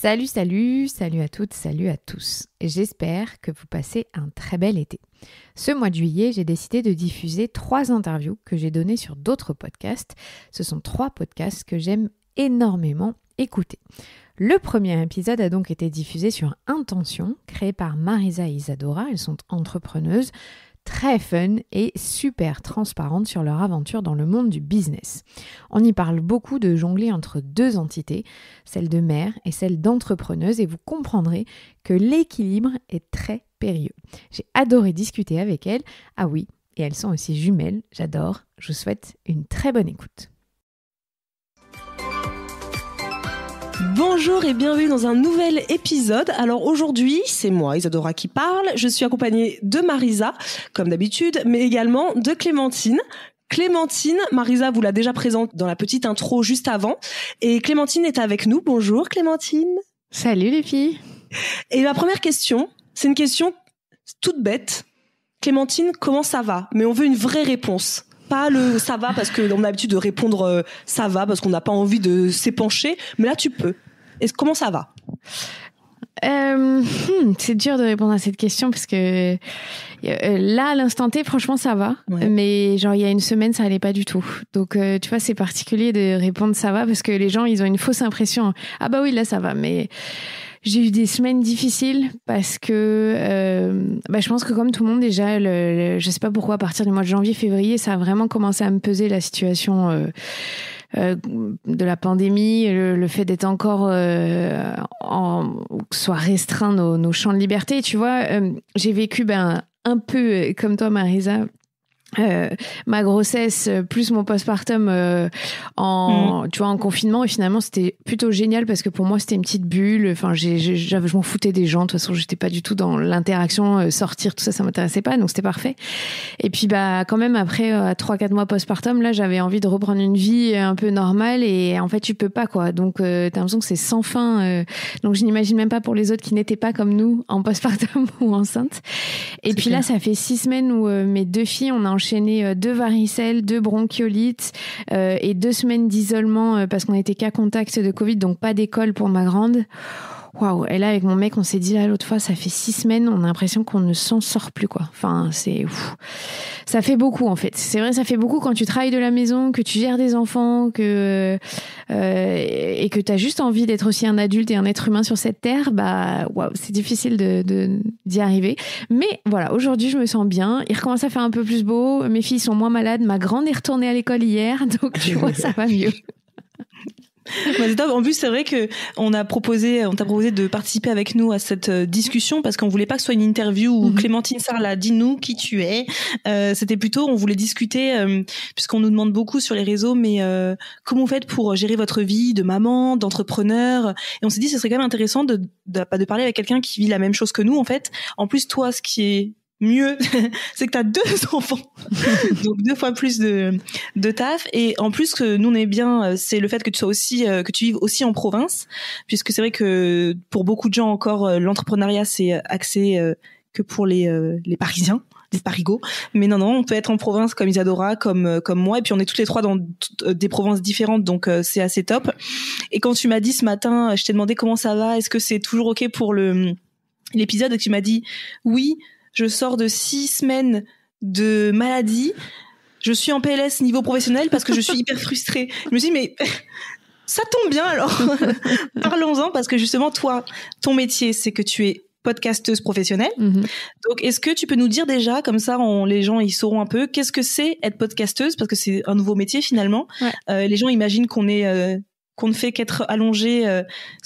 Salut à toutes, salut à tous. J'espère que vous passez un très bel été. Ce mois de juillet, j'ai décidé de diffuser 3 interviews que j'ai données sur d'autres podcasts. Ce sont 3 podcasts que j'aime énormément écouter. Le premier épisode a donc été diffusé sur Intention, créé par Marisa et Isadora. Elles sont entrepreneuses, très fun et super transparentes sur leur aventure dans le monde du business. On y parle beaucoup de jongler entre 2 entités, celle de mère et celle d'entrepreneuse, et vous comprendrez que l'équilibre est très périlleux. J'ai adoré discuter avec elles. Ah oui, et elles sont aussi jumelles, j'adore. Je vous souhaite une très bonne écoute. Bonjour et bienvenue dans un nouvel épisode. Alors aujourd'hui, c'est moi, Isadora, qui parle. Je suis accompagnée de Marisa, comme d'habitude, mais également de Clémentine. Marisa vous l'a déjà présentée dans la petite intro juste avant. Et Clémentine est avec nous. Bonjour Clémentine. Salut les filles. Et ma première question, c'est une question toute bête. Clémentine, comment ça va ? Mais on veut une vraie réponse. Pas le ça va parce qu'on a l'habitude de répondre ça va parce qu'on n'a pas envie de s'épancher, mais là tu peux. Comment ça va ? C'est dur de répondre à cette question parce que là à l'instant T franchement ça va, ouais. Mais genre il y a une semaine ça allait pas du tout, donc tu vois c'est particulier de répondre ça va parce que les gens ils ont une fausse impression, ah bah oui là ça va, mais j'ai eu des semaines difficiles parce que je pense que comme tout le monde déjà, je sais pas pourquoi à partir du mois de janvier-février, ça a vraiment commencé à me peser la situation de la pandémie, le fait d'être encore soit restreint nos champs de liberté. Tu vois, j'ai vécu un peu comme toi Marisa. Ma grossesse plus mon postpartum tu vois en confinement, et finalement c'était plutôt génial parce que pour moi c'était une petite bulle. Enfin je m'en foutais des gens, de toute façon j'étais pas du tout dans l'interaction, sortir tout ça m'intéressait pas, donc c'était parfait. Et puis quand même après 3-4 mois postpartum, là j'avais envie de reprendre une vie un peu normale, et en fait tu peux pas quoi, donc t'as l'impression que c'est sans fin, donc je n'imagine même pas pour les autres qui n'étaient pas comme nous en postpartum ou enceintes. Et c'est puis clair. Là ça fait 6 semaines où mes 2 filles on a enchaîné 2 varicelles, 2 bronchiolites et 2 semaines d'isolement parce qu'on était cas contact de Covid, donc pas d'école pour ma grande. Waouh! Et là, avec mon mec, on s'est dit là l'autre fois, ça fait 6 semaines, on a l'impression qu'on ne s'en sort plus, quoi. Enfin, ça fait beaucoup, en fait. C'est vrai, ça fait beaucoup quand tu travailles de la maison, que tu gères des enfants, et que t'as juste envie d'être aussi un adulte et un être humain sur cette terre. Waouh, c'est difficile d'y arriver. Mais voilà, aujourd'hui, je me sens bien. Il recommence à faire un peu plus beau. Mes filles sont moins malades. Ma grande est retournée à l'école hier, donc tu vois, ça va mieux. C'est top. En plus, c'est vrai que on t'a proposé de participer avec nous à cette discussion parce qu'on voulait pas que ce soit une interview où Clémentine Sarlat, dis-nous qui tu es. C'était plutôt, on voulait discuter puisqu'on nous demande beaucoup sur les réseaux, mais comment vous faites pour gérer votre vie de maman, d'entrepreneur. Et on s'est dit, ce serait quand même intéressant de parler avec quelqu'un qui vit la même chose que nous, en fait. En plus, toi, ce qui est mieux, c'est que t'as 2 enfants, donc 2 fois plus de taf. Et en plus que nous on est bien, c'est le fait que tu sois aussi, que tu vives aussi en province, puisque c'est vrai que pour beaucoup de gens encore, l'entrepreneuriat c'est axé que pour les Parisiens, les Parigots. Mais non, on peut être en province comme Isadora, comme moi, et puis on est toutes les 3 dans des provinces différentes, donc c'est assez top. Et quand tu m'as dit ce matin, je t'ai demandé comment ça va, est-ce que c'est toujours ok pour l'épisode, et tu m'as dit oui. Je sors de 6 semaines de maladie. Je suis en PLS niveau professionnel parce que je suis hyper frustrée. Je me suis dit, mais ça tombe bien alors. Parlons-en, parce que justement, toi, ton métier, c'est que tu es podcasteuse professionnelle. Donc, est-ce que tu peux nous dire déjà, comme ça, les gens, ils sauront un peu, qu'est-ce que c'est être podcasteuse ? Parce que c'est un nouveau métier finalement. Ouais. Les gens imaginent qu'on ne fait qu'être allongé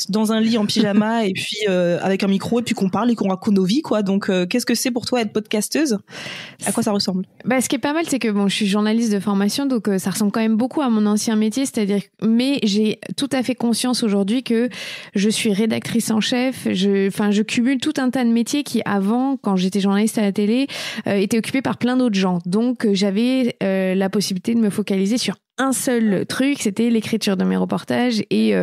dans un lit en pyjama et puis avec un micro et puis qu'on parle et qu'on raconte nos vies, quoi. Donc qu'est-ce que c'est pour toi être podcasteuse ? À quoi ça ressemble ? Ce qui est pas mal, c'est que je suis journaliste de formation, donc ça ressemble quand même beaucoup à mon ancien métier, mais j'ai tout à fait conscience aujourd'hui que je suis rédactrice en chef. Je cumule tout un tas de métiers qui avant, quand j'étais journaliste à la télé, étaient occupés par plein d'autres gens. Donc j'avais la possibilité de me focaliser sur un seul truc, c'était l'écriture de mes reportages et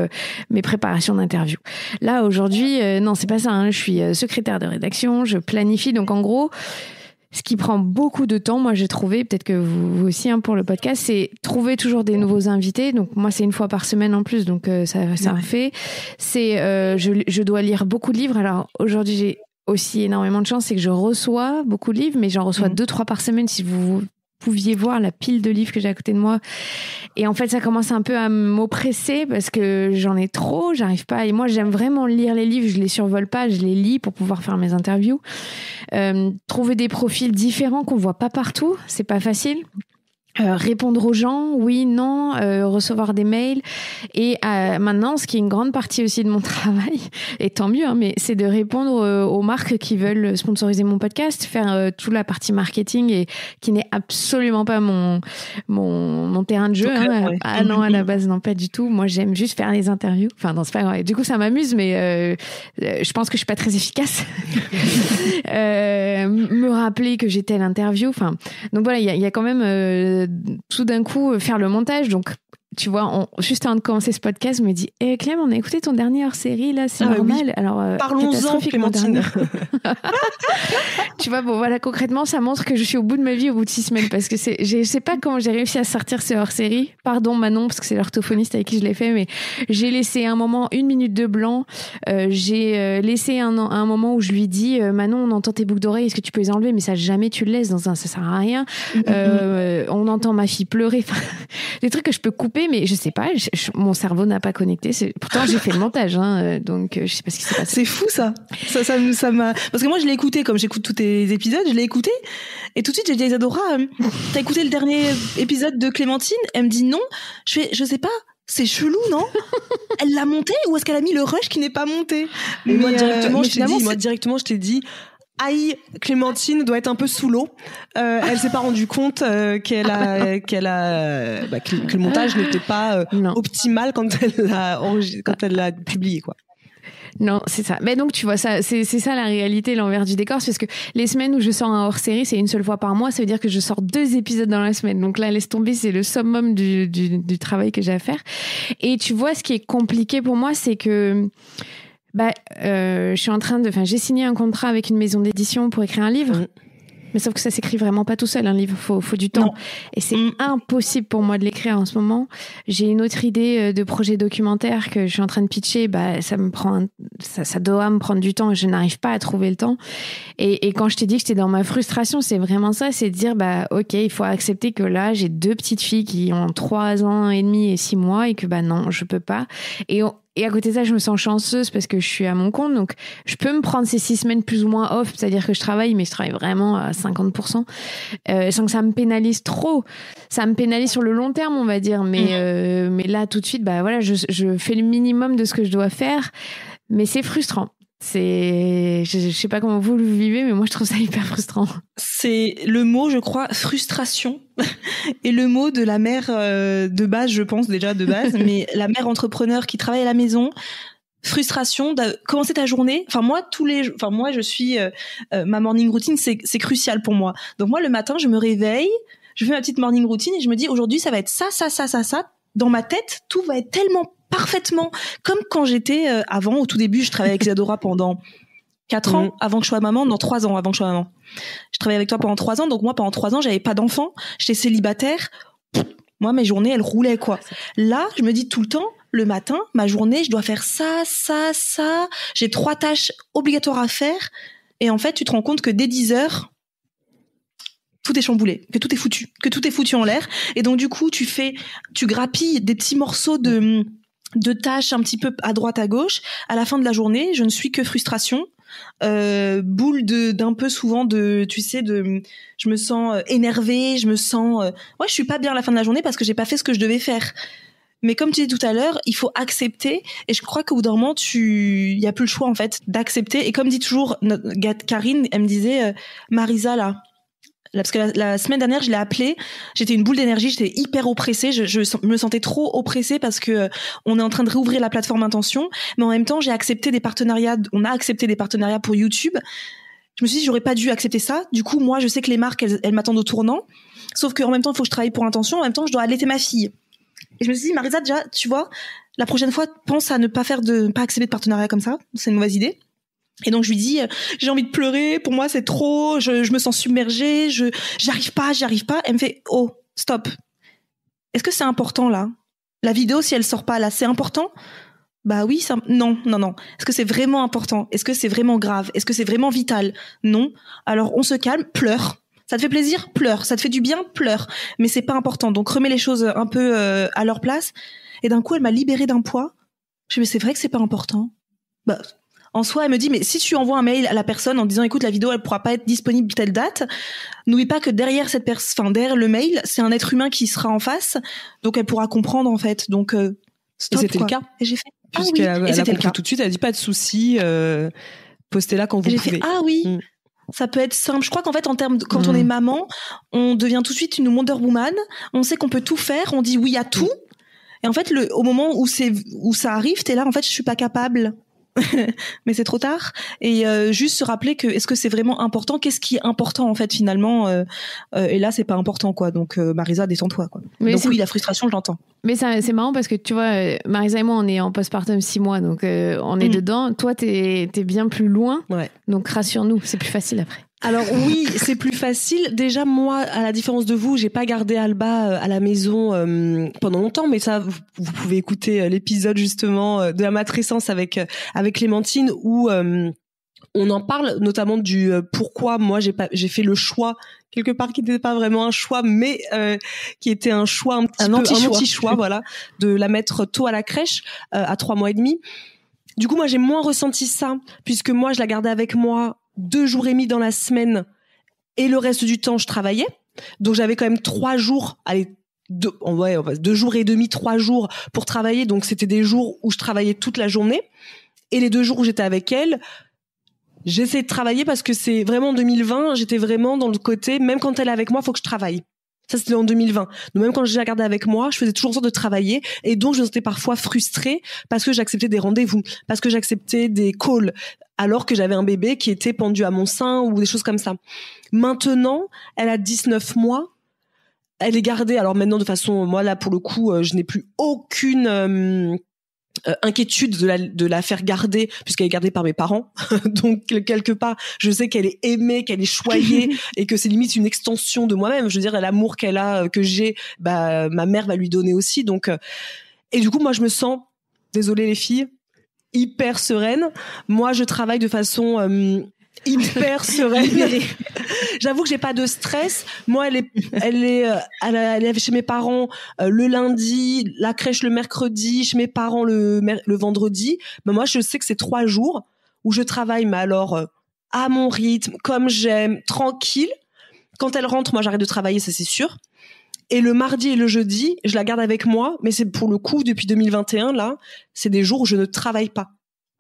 mes préparations d'interviews. Là, aujourd'hui, non, c'est pas ça. Je suis secrétaire de rédaction, je planifie. Donc, en gros, ce qui prend beaucoup de temps, moi j'ai trouvé, peut-être que vous aussi pour le podcast, c'est trouver toujours des nouveaux invités. Donc moi c'est une fois par semaine en plus, donc ça me fait. C'est je dois lire beaucoup de livres. Alors aujourd'hui j'ai aussi énormément de chance, c'est que je reçois beaucoup de livres, mais j'en reçois 2-3 par semaine. Si vous pouviez voir la pile de livres que j'ai à côté de moi. Et en fait, ça commence un peu à m'oppresser parce que j'en ai trop, j'arrive pas. Et moi, j'aime vraiment lire les livres, je les survole pas, je les lis pour pouvoir faire mes interviews. Trouver des profils différents qu'on voit pas partout, c'est pas facile. Répondre aux gens, oui, non, recevoir des mails. Et maintenant, ce qui est une grande partie aussi de mon travail, et tant mieux, hein, mais c'est de répondre aux marques qui veulent sponsoriser mon podcast, faire toute la partie marketing et qui n'est absolument pas mon terrain de jeu. Hein. Ouais. Ah non, à la base, non, pas du tout. Moi, j'aime juste faire les interviews. Enfin, non, c'est pas grave. Du coup, ça m'amuse, mais je pense que je suis pas très efficace. Me rappeler que j'ai telle interview. Enfin, donc voilà, il y a quand même tout d'un coup faire le montage. Donc tu vois, juste avant de commencer ce podcast, je me dis Clem, on a écouté ton dernier hors-série là, c'est normal. Oui. Alors parlons-en, Clémentine. Tu vois, bon voilà, concrètement ça montre que je suis au bout de ma vie au bout de 6 semaines, parce que je sais pas comment j'ai réussi à sortir ce hors-série. Pardon Manon, parce que c'est l'orthophoniste avec qui je l'ai fait, mais j'ai laissé un moment 1 minute de blanc. J'ai laissé un moment où je lui dis Manon, on entend tes boucles d'oreilles, est-ce que tu peux les enlever? Mais ça jamais tu le laisses ça sert à rien. On entend ma fille pleurer. Des trucs que je peux couper, mais je sais pas, mon cerveau n'a pas connecté. Pourtant j'ai fait le montage, hein, donc je sais pas ce qui s'est passé. C'est fou ça m'a, parce que moi je l'ai écouté comme j'écoute tous tes épisodes, je l'ai écouté et tout de suite j'ai dit à Isadora, t'as écouté le dernier épisode de Clémentine? Elle me dit non. Je sais pas, c'est chelou, non? Elle l'a monté ou est-ce qu'elle a mis le rush qui n'est pas monté? Mais moi directement je t'ai dit aïe, Clémentine doit être un peu sous l'eau. Elle s'est pas rendue compte que le montage n'était pas optimal quand elle l'a publié, quoi. Non, c'est ça. Mais donc, tu vois, ça, c'est ça la réalité, l'envers du décor. C'est parce que les semaines où je sors un hors-série, c'est une seule fois par mois. Ça veut dire que je sors 2 épisodes dans la semaine. Donc là, laisse tomber, c'est le summum du travail que j'ai à faire. Et tu vois, ce qui est compliqué pour moi, c'est que je suis j'ai signé un contrat avec une maison d'édition pour écrire un livre. Mais sauf que ça s'écrit vraiment pas tout seul, un livre. Faut du temps. Non. Et c'est impossible pour moi de l'écrire en ce moment. J'ai une autre idée de projet documentaire que je suis en train de pitcher. Ça doit me prendre du temps et je n'arrive pas à trouver le temps. Et quand je t'ai dit que j'étais dans ma frustration, c'est vraiment ça. C'est de dire, ok, il faut accepter que là, j'ai 2 petites filles qui ont 3 ans et demi et 6 mois et que, non, je peux pas. Et à côté de ça, je me sens chanceuse parce que je suis à mon compte. Donc, je peux me prendre ces 6 semaines plus ou moins off. C'est-à-dire que je travaille, mais je travaille vraiment à 50%. Sans que ça me pénalise trop. Ça me pénalise sur le long terme, on va dire. Mais là, tout de suite, je fais le minimum de ce que je dois faire. Mais c'est frustrant. Je sais pas comment vous le vivez, mais moi, je trouve ça hyper frustrant. C'est le mot, je crois, frustration. Et le mot de la mère de base, je pense déjà de base, mais la mère entrepreneur qui travaille à la maison, frustration de commencer ta journée. Moi je suis ma morning routine, c'est crucial pour moi. Donc moi le matin, je me réveille, je fais ma petite morning routine et je me dis aujourd'hui ça va être ça. Dans ma tête, tout va être tellement parfaitement comme quand j'étais avant, au tout début, je travaillais avec Isadora pendant 4 ans avant que je sois maman, 3 ans avant que je sois maman. Je travaillais avec toi pendant 3 ans, donc moi pendant 3 ans, j'avais pas d'enfant, j'étais célibataire. Moi, mes journées, elles roulaient, quoi. Là, je me dis tout le temps, le matin, ma journée, je dois faire ça. J'ai 3 tâches obligatoires à faire. Et en fait, tu te rends compte que dès 10h, tout est chamboulé, que tout est foutu en l'air. Et donc, du coup, tu grappilles des petits morceaux de tâches un petit peu à droite, à gauche. À la fin de la journée, je ne suis que frustration. Boule d'un peu souvent je me sens énervée, je me sens je suis pas bien à la fin de la journée parce que j'ai pas fait ce que je devais faire. Mais comme tu dis tout à l'heure, il faut accepter, et je crois qu'au bout d'un moment il y a plus le choix en fait d'accepter. Et comme dit toujours notre Karine, elle me disait Marisa là, parce que la semaine dernière je l'ai appelée, j'étais une boule d'énergie, j'étais hyper oppressée, je me sentais trop oppressée parce que on est en train de réouvrir la plateforme Intention, mais en même temps on a accepté des partenariats pour YouTube. Je me suis dit j'aurais pas dû accepter ça. Du coup moi je sais que les marques elles m'attendent au tournant, sauf qu'en même temps il faut que je travaille pour Intention, en même temps je dois allaiter ma fille. Et je me suis dit Marisa, déjà tu vois, la prochaine fois pense à ne pas accepter de partenariat comme ça, c'est une mauvaise idée. Et donc je lui dis j'ai envie de pleurer, pour moi c'est trop, je me sens submergée, j'arrive pas. Elle me fait oh stop. Est-ce que c'est important là? La vidéo si elle sort pas là, c'est important? Bah oui, ça non. Est-ce que c'est vraiment important? Est-ce que c'est vraiment grave? Est-ce que c'est vraiment vital? Non. Alors on se calme, pleure. Ça te fait plaisir? Pleure. Ça te fait du bien? Pleure. Mais c'est pas important. Donc remets les choses un peu à leur place. Et d'un coup, elle m'a libérée d'un poids. Je me dis mais c'est vrai que c'est pas important. Bah en soi, elle me dit, mais si tu envoies un mail à la personne en disant, écoute, la vidéo, elle pourra pas être disponible telle date, n'oublie pas que derrière derrière le mail, c'est un être humain qui sera en face, donc elle pourra comprendre, en fait. Donc, stop, et c'était quoi. le cas. Et j'ai fait, puisqu'elle ah oui. elle a compris tout de suite, elle a dit, pas de souci, postez-la quand vous pouvez. J'ai fait, ah oui. Ça peut être simple. Je crois qu'en fait, quand on est maman, on devient tout de suite une Wonder Woman. On sait qu'on peut tout faire. On dit oui à tout. Et en fait, au moment où ça arrive, t'es là, en fait, je suis pas capable. Mais c'est trop tard. Et juste se rappeler que est-ce que c'est vraiment important, qu'est-ce qui est important en fait finalement, et là c'est pas important quoi. Donc Marisa, détends-toi quoi. Mais donc oui, la frustration je l'entends. Mais c'est marrant parce que tu vois, Marisa et moi on est en postpartum 6 mois, donc on est dedans. Toi t'es bien plus loin, donc rassure-nous, c'est plus facile après. Alors oui, c'est plus facile. Déjà, moi, à la différence de vous, j'ai pas gardé Alba à la maison pendant longtemps, mais ça, vous pouvez écouter l'épisode justement de la matrescence avec Clémentine où on en parle notamment du pourquoi moi j'ai fait le choix quelque part qui n'était pas vraiment un choix, mais qui était un choix un petit choix, voilà, de la mettre tôt à la crèche à 3 mois et demi. Du coup, moi, j'ai moins ressenti ça puisque moi, je la gardais avec moi 2 jours et demi dans la semaine et le reste du temps je travaillais, donc j'avais quand même 3 jours, 2 jours et demi, 3 jours pour travailler, donc c'était des jours où je travaillais toute la journée et les 2 jours où j'étais avec elle j'essayais de travailler parce que c'est vraiment en 2020 j'étais vraiment dans le côté même quand elle est avec moi faut que je travaille. Ça, c'était en 2020. Donc, même quand je la gardais avec moi, je faisais toujours en sorte de travailler. Et donc, je me sentais parfois frustrée parce que j'acceptais des rendez-vous, parce que j'acceptais des calls, alors que j'avais un bébé qui était pendu à mon sein ou des choses comme ça. Maintenant, elle a 19 mois. Elle est gardée. Alors maintenant, de façon, moi, là, pour le coup, je n'ai plus aucune inquiétude de la faire garder puisqu'elle est gardée par mes parents. Donc quelque part je sais qu'elle est aimée, qu'elle est choyée et que c'est limite une extension de moi-même. Je veux dire, l'amour qu'elle a, que j'ai, ma mère va lui donner aussi. Donc et du coup moi je me sens, désolée les filles, hyper sereine. Moi je travaille de façon hyper sereine. J'avoue que j'ai pas de stress. Moi, elle est chez mes parents le lundi, la crèche le mercredi, chez mes parents le vendredi. Mais moi, je sais que c'est 3 jours où je travaille, mais alors à mon rythme, comme j'aime, tranquille. Quand elle rentre, moi, j'arrête de travailler, ça c'est sûr. Et le mardi et le jeudi, je la garde avec moi, mais c'est pour le coup depuis 2021 là, c'est des jours où je ne travaille pas.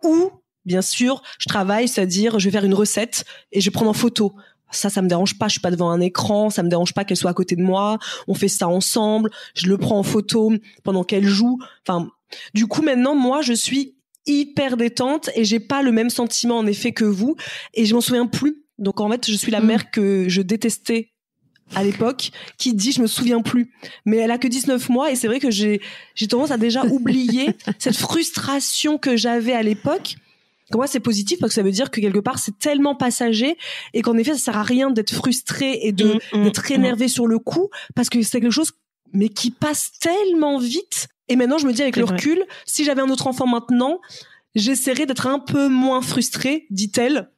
Ou bien sûr, je travaille, c'est-à-dire je vais faire une recette et je vais prendre en photo. Ça me dérange pas, je suis pas devant un écran, ça me dérange pas qu'elle soit à côté de moi, on fait ça ensemble, je le prends en photo pendant qu'elle joue. Enfin, du coup maintenant moi je suis hyper détente et j'ai pas le même sentiment en effet que vous et je m'en souviens plus. Donc en fait, je suis la mère que je détestais à l'époque, qui dit je me souviens plus, mais elle a que 19 mois et c'est vrai que j'ai tendance à déjà oublier cette frustration que j'avais à l'époque. Pour moi, c'est positif parce que ça veut dire que quelque part, c'est tellement passager et qu'en effet, ça sert à rien d'être frustré et d'être énervé sur le coup parce que c'est quelque chose, mais qui passe tellement vite. Et maintenant, je me dis avec le recul, si j'avais un autre enfant maintenant, j'essaierais d'être un peu moins frustrée, dit-elle.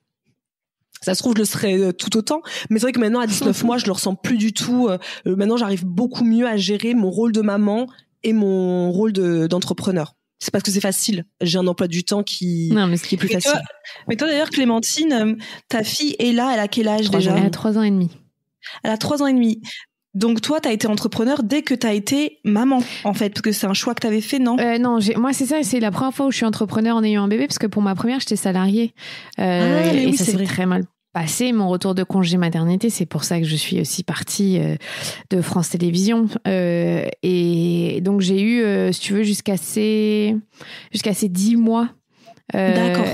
Ça se trouve, je le serais tout autant. Mais c'est vrai que maintenant, à 19 mois, je le ressens plus du tout. Maintenant, j'arrive beaucoup mieux à gérer mon rôle de maman et mon rôle d'entrepreneur. C'est parce que c'est facile. J'ai un emploi du temps qui est plus facile. Mais toi d'ailleurs, Clémentine, ta fille est là, elle a quel âge déjà ? Elle a 3 ans et demi. Elle a 3 ans et demi. Donc toi, t'as été entrepreneur dès que t'as été maman, en fait, parce que c'est un choix que t'avais fait, non ? Non, moi c'est ça, c'est la première fois où je suis entrepreneur en ayant un bébé, parce que pour ma première, j'étais salariée. Et ça s'est très mal passé, mon retour de congé maternité, c'est pour ça que je suis aussi partie de France Télévisions. Et donc j'ai eu, si tu veux, jusqu'à ces 10 mois. D'accord.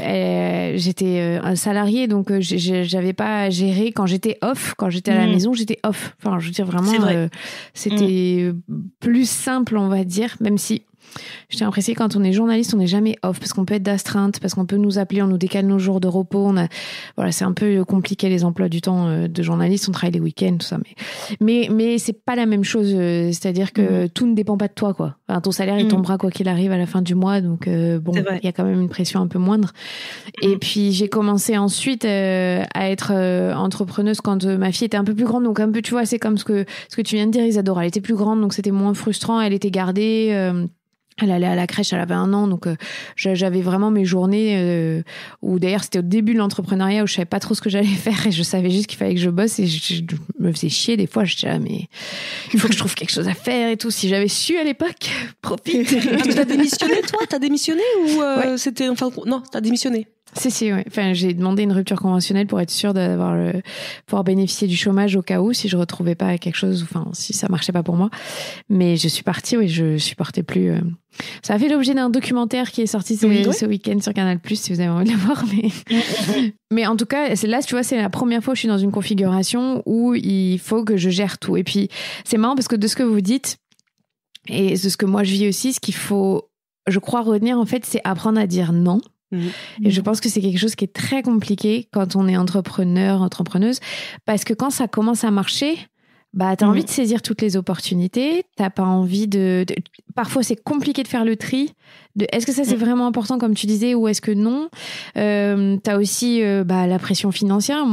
J'étais un salarié, donc j'avais pas à gérer quand j'étais off. Quand j'étais à la maison, j'étais off. Enfin, je veux dire vraiment, c'était plus simple, on va dire, même si j'étais impressionnée, quand on est journaliste, on n'est jamais off parce qu'on peut être d'astreinte, parce qu'on peut nous appeler, on nous décale nos jours de repos. Voilà, c'est un peu compliqué les emplois du temps de journaliste. On travaille les week-ends, tout ça. Mais c'est pas la même chose. C'est-à-dire que tout ne dépend pas de toi, quoi. Enfin, ton salaire, il tombera quoi qu'il arrive à la fin du mois. Donc, bon, il y a quand même une pression un peu moindre. Et puis, j'ai commencé ensuite à être entrepreneuse quand ma fille était un peu plus grande. Donc, un peu, tu vois, c'est comme ce que tu viens de dire, Isadora. Elle était plus grande, donc c'était moins frustrant. Elle était gardée. Elle allait à la crèche, elle avait 1 an, donc j'avais vraiment mes journées où d'ailleurs c'était au début de l'entrepreneuriat où je savais pas trop ce que j'allais faire et je savais juste qu'il fallait que je bosse et je me faisais chier des fois. Je disais mais il faut que je trouve quelque chose à faire et tout. Si j'avais su à l'époque, profite. T'as démissionné toi? T'as démissionné ou ouais. C'était enfin non, t'as démissionné? Si, ouais. Enfin, j'ai demandé une rupture conventionnelle pour être sûre pouvoir bénéficier du chômage au cas où si je retrouvais pas quelque chose, enfin, si ça marchait pas pour moi. Mais je suis partie, oui, je supportais plus. Ça a fait l'objet d'un documentaire qui est sorti ce week-end sur Canal+, si vous avez envie de le voir. Mais en tout cas, là, tu vois, c'est la première fois que je suis dans une configuration où il faut que je gère tout. Et puis, c'est marrant parce que de ce que vous dites, et de ce que moi je vis aussi, ce qu'il faut, je crois, retenir, en fait, c'est apprendre à dire non. Et je pense que c'est quelque chose qui est très compliqué quand on est entrepreneuse, parce que quand ça commence à marcher, bah, t'as envie de saisir toutes les opportunités, t'as pas envie parfois c'est compliqué de faire le tri, est-ce que ça c'est vraiment important comme tu disais ou est-ce que non. T'as aussi la pression financière.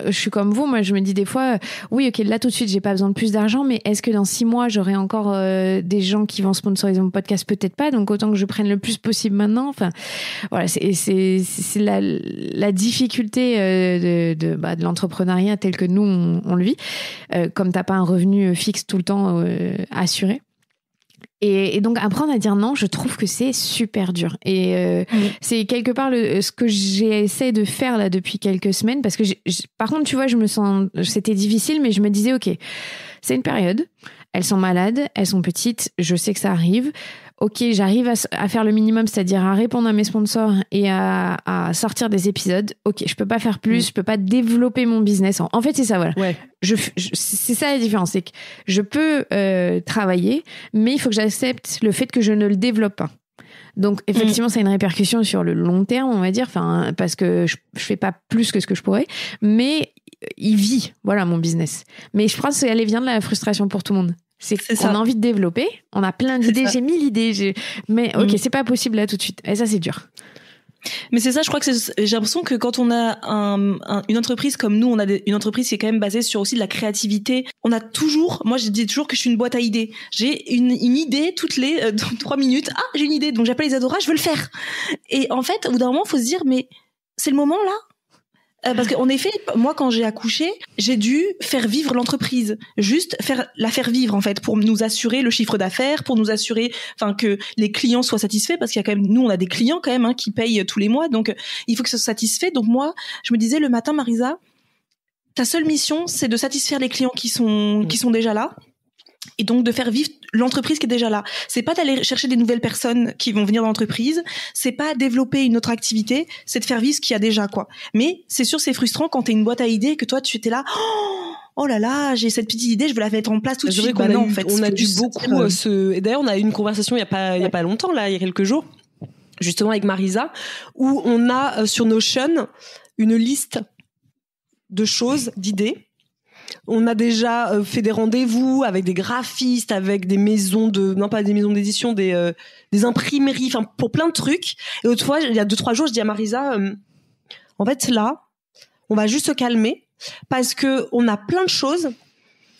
Je suis comme vous, moi je me dis des fois oui ok là tout de suite j'ai pas besoin de plus d'argent, mais est-ce que dans 6 mois j'aurai encore des gens qui vont sponsoriser mon podcast? Peut-être pas, donc autant que je prenne le plus possible maintenant. Enfin voilà, c'est la difficulté de l'entrepreneuriat tel que nous on le vit, comme t'as pas un revenu fixe tout le temps assuré. Et donc apprendre à dire non, je trouve que c'est super dur. Et c'est quelque part ce que j'essaie de faire là depuis quelques semaines, parce que par contre tu vois, c'était difficile, mais je me disais ok, c'est une période, elles sont malades, elles sont petites, je sais que ça arrive. Ok, j'arrive à faire le minimum, c'est-à-dire à répondre à mes sponsors et à sortir des épisodes. Ok, je peux pas faire plus, je peux pas développer mon business. En fait, c'est ça, voilà. Ouais. C'est ça la différence, c'est que je peux travailler, mais il faut que j'accepte le fait que je ne le développe pas. Donc, effectivement, ça a une répercussion sur le long terme, on va dire, enfin, parce que je fais pas plus que ce que je pourrais, mais il vit, voilà, mon business. Mais je pense qu'elle vient de la frustration pour tout le monde. C'est qu'on a envie de développer, on a plein d'idées, j'ai 1000 idées, mais ok, c'est pas possible là tout de suite. Et ça, c'est dur. Mais c'est ça, je crois que j'ai l'impression que quand on a une entreprise comme nous, on a une entreprise qui est quand même basée sur aussi de la créativité. On a toujours, moi je dis toujours que je suis une boîte à idées. J'ai une idée toutes les 3 minutes. Ah, j'ai une idée, donc j'appelle Isadora, je veux le faire. Et en fait, au bout d'un moment, il faut se dire, mais c'est le moment là. Parce qu'en effet, moi, quand j'ai accouché, j'ai dû faire vivre l'entreprise. Juste la faire vivre, en fait, pour nous assurer le chiffre d'affaires, pour nous assurer, enfin, que les clients soient satisfaits, parce qu'il y a quand même, nous, on a des clients quand même, hein, qui payent tous les mois. Donc, il faut que ce soit satisfait. Donc, moi, je me disais le matin, Marisa, ta seule mission, c'est de satisfaire les clients qui sont déjà là. Et donc de faire vivre l'entreprise qui est déjà là. C'est pas d'aller chercher des nouvelles personnes qui vont venir dans l'entreprise, c'est pas développer une autre activité, c'est de faire vivre ce qu'il y a déjà, quoi. Mais c'est sûr, c'est frustrant quand t'es une boîte à idées, que toi tu étais là, oh là là, j'ai cette petite idée, je vais la mettre en place tout de suite. Bah non, en fait, on a dû beaucoup et d'ailleurs on a eu une conversation il y a pas longtemps là, il y a quelques jours, justement avec Marisa, où on a sur Notion une liste de choses, d'idées. On a déjà fait des rendez-vous avec des graphistes, avec des maisons non pas des maisons d'édition, des imprimeries, enfin pour plein de trucs. Et autrefois, il y a 2-3 jours, je dis à Marisa, en fait là, on va juste se calmer parce que on a plein de choses,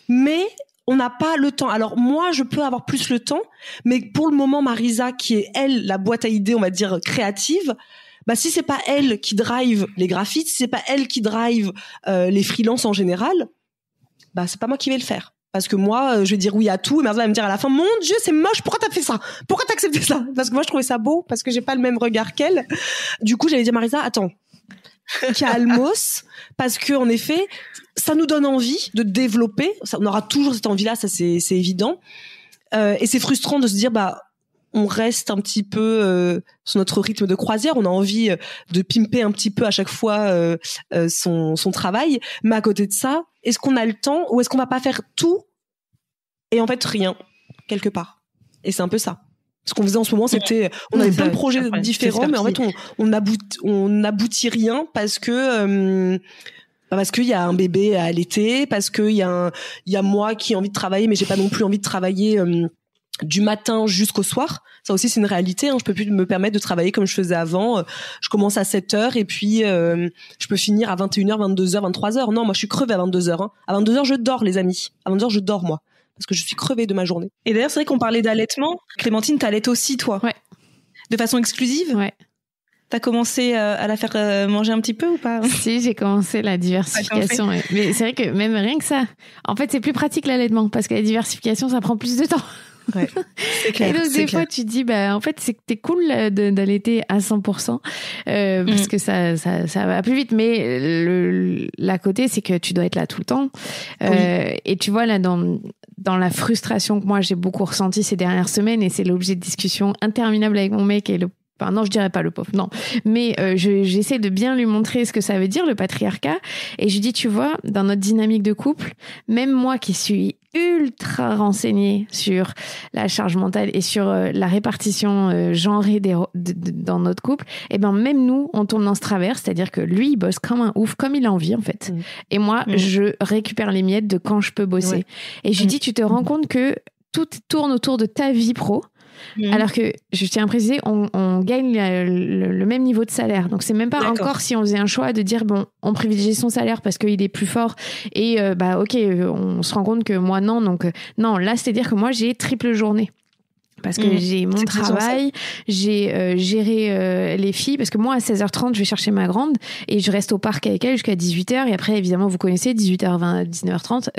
mais on n'a pas le temps. Alors moi, je peux avoir plus le temps, mais pour le moment, Marisa, qui est elle la boîte à idées, on va dire créative. Bah si c'est pas elle qui drive les graphistes, si c'est pas elle qui drive les freelances en général. Bah c'est pas moi qui vais le faire, parce que moi je vais dire oui à tout et Marisa va me dire à la fin, mon Dieu c'est moche, pourquoi t'as fait ça, pourquoi t'as accepté ça, parce que moi je trouvais ça beau, parce que j'ai pas le même regard qu'elle. Du coup j'allais dire Marisa, attends, calmos, parce que en effet ça nous donne envie de développer, ça, on aura toujours cette envie là, ça c'est évident, et c'est frustrant de se dire bah on reste un petit peu sur notre rythme de croisière, on a envie de pimper un petit peu à chaque fois son travail, mais à côté de ça, est-ce qu'on a le temps ou est-ce qu'on va pas faire tout et en fait rien quelque part? Et c'est un peu ça. Ce qu'on faisait en ce moment, c'était, on avait plein de projets différents, mais en fait, on n'aboutit rien parce que qu'il y a un bébé à allaiter, parce qu'il y a moi qui ai envie de travailler, mais j'ai pas non plus envie de travailler du matin jusqu'au soir. Ça aussi, c'est une réalité. Je peux plus me permettre de travailler comme je faisais avant. Je commence à 7h et puis je peux finir à 21h, 22h, 23h. Non, moi, je suis crevée à 22h. À 22h, je dors, les amis. À 22h, je dors, moi. Parce que je suis crevée de ma journée. Et d'ailleurs, c'est vrai qu'on parlait d'allaitement. Clémentine, t'allaites aussi, toi. Ouais. De façon exclusive. Ouais. T'as commencé à la faire manger un petit peu ou pas? Si, j'ai commencé la diversification. Ouais. Mais c'est vrai que même rien que ça, en fait, c'est plus pratique l'allaitement parce que la diversification, ça prend plus de temps. Ouais, c'est clair. Et donc, des fois, tu te dis, en fait, c'est que t'es cool d'allaiter à 100%, parce que ça va plus vite. Mais l'à côté, c'est que tu dois être là tout le temps. Et tu vois, là, dans la frustration que moi, j'ai beaucoup ressentie ces dernières semaines, et c'est l'objet de discussion interminable avec mon mec et enfin, non, je dirais pas le pauvre, non. Mais j'essaie de bien lui montrer ce que ça veut dire, le patriarcat. Et je lui dis, tu vois, dans notre dynamique de couple, même moi qui suis ultra renseignée sur la charge mentale et sur la répartition genrée dans notre couple, et ben même nous, on tombe dans ce travers, c'est-à-dire que lui, il bosse comme un ouf, comme il a envie, en fait. Et moi, je récupère les miettes de quand je peux bosser. Ouais. Et je lui dis, tu te rends compte que tout tourne autour de ta vie pro. Alors que, je tiens à préciser, on gagne le même niveau de salaire. Donc, c'est même pas encore si on faisait un choix de dire, bon, on privilégie son salaire parce qu'il est plus fort et, ok, on se rend compte que moi, non. Donc, non, là, c'est-à-dire que moi, j'ai triple journée. Parce que j'ai mon travail, j'ai géré les filles, parce que moi, à 16h30, je vais chercher ma grande et je reste au parc avec elle jusqu'à 18h. Et après, évidemment, vous connaissez, 18h20, 19h30,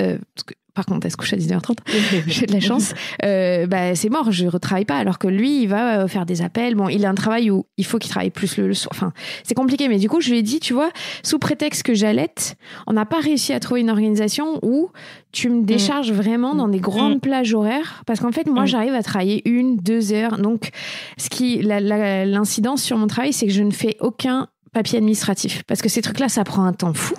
par contre, elle se couche à 19h30. J'ai de la chance. C'est mort, je retravaille pas. Alors que lui, il va faire des appels. Bon, il a un travail où il faut qu'il travaille plus le soir. Enfin, c'est compliqué. Mais du coup, je lui ai dit, tu vois, sous prétexte que j'allaite, on n'a pas réussi à trouver une organisation où tu me décharges vraiment dans des grandes plages horaires. Parce qu'en fait, moi, j'arrive à travailler 1-2 heures. Donc, l'incidence sur mon travail, c'est que je ne fais aucun papier administratif, parce que ces trucs-là, ça prend un temps fou,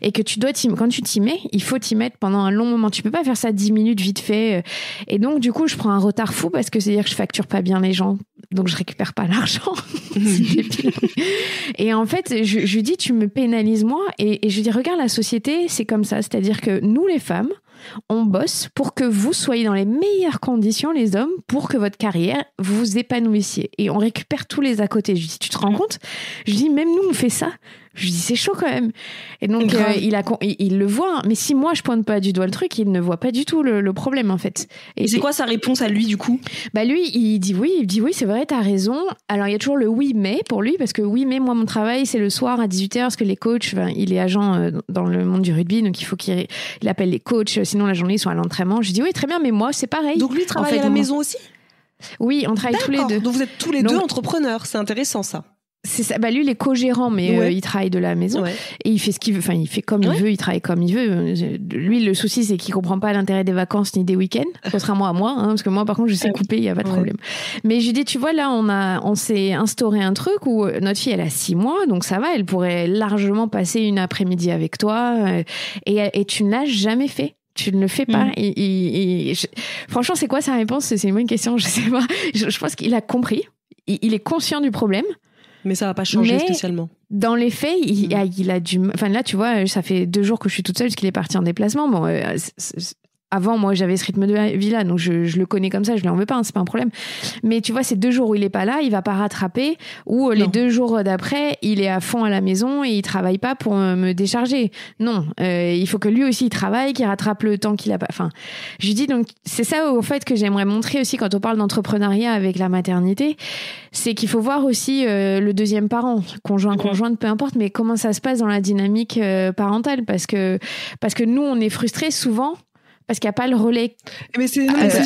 et que tu dois quand tu t'y mets, il faut t'y mettre pendant un long moment. Tu peux pas faire ça 10 minutes vite fait. Et donc, du coup, je prends un retard fou, parce que c'est-à-dire que je facture pas bien les gens, donc je récupère pas l'argent. Et en fait, je lui dis, tu me pénalises moi, et je lui dis, regarde, la société, c'est comme ça, c'est-à-dire que nous, les femmes, on bosse pour que vous soyez dans les meilleures conditions, les hommes, pour que votre carrière, vous vous épanouissiez. Et on récupère tous les à côté. Je lui dis, tu te rends compte? Je lui dis, même nous, on fait ça. Je lui dis, c'est chaud quand même. Et donc, il le voit. Mais si moi, je pointe pas du doigt le truc, il ne voit pas du tout le problème, en fait. Et c'est quoi sa réponse à lui, du coup? Lui, il dit oui, c'est vrai, t'as raison. Alors, il y a toujours le oui, mais pour lui, parce que oui, mais moi, mon travail, c'est le soir à 18h, parce que les coachs, il est agent dans le monde du rugby, donc il faut qu'il appelle les coachs, sinon la journée, ils sont à l'entraînement. Je dis oui, très bien, mais moi, c'est pareil. Donc lui, il travaille à la maison aussi? Oui, on travaille tous les deux. Donc vous êtes tous les deux entrepreneurs, c'est intéressant ça. C'est ça. Lui, il est co-gérant, mais il travaille de la maison. Ouais. Et il fait ce qu'il veut. Enfin, il fait comme il veut, il travaille comme il veut. Lui, le souci, c'est qu'il comprend pas l'intérêt des vacances ni des week-ends, contrairement à moi, parce que moi, par contre, je sais couper, il y a pas de problème. Mais je lui dis, tu vois, là, on s'est instauré un truc où notre fille, elle a 6 mois, donc ça va, elle pourrait largement passer une après-midi avec toi, et tu ne l'as jamais fait. Tu ne le fais pas. Franchement, c'est quoi sa réponse? C'est une bonne question, je sais pas. Je pense qu'il a compris. Il est conscient du problème. Mais ça va pas changer spécialement. Dans les faits, il a du... Enfin là, tu vois, ça fait 2 jours que je suis toute seule parce qu'il est parti en déplacement. Bon, avant, moi, j'avais ce rythme de vie-là, donc je le connais comme ça, je lui en veux pas, c'est pas un problème. Mais tu vois, ces 2 jours où il est pas là, il va pas rattraper, ou les 2 jours d'après, il est à fond à la maison et il travaille pas pour me décharger. Non, il faut que lui aussi il travaille, qu'il rattrape le temps qu'il a pas. Enfin, je dis donc, c'est ça au fait que j'aimerais montrer aussi quand on parle d'entrepreneuriat avec la maternité, c'est qu'il faut voir aussi le deuxième parent, conjointe, peu importe, mais comment ça se passe dans la dynamique parentale, parce que nous, on est frustrés souvent. Parce qu'il n'y a pas le relais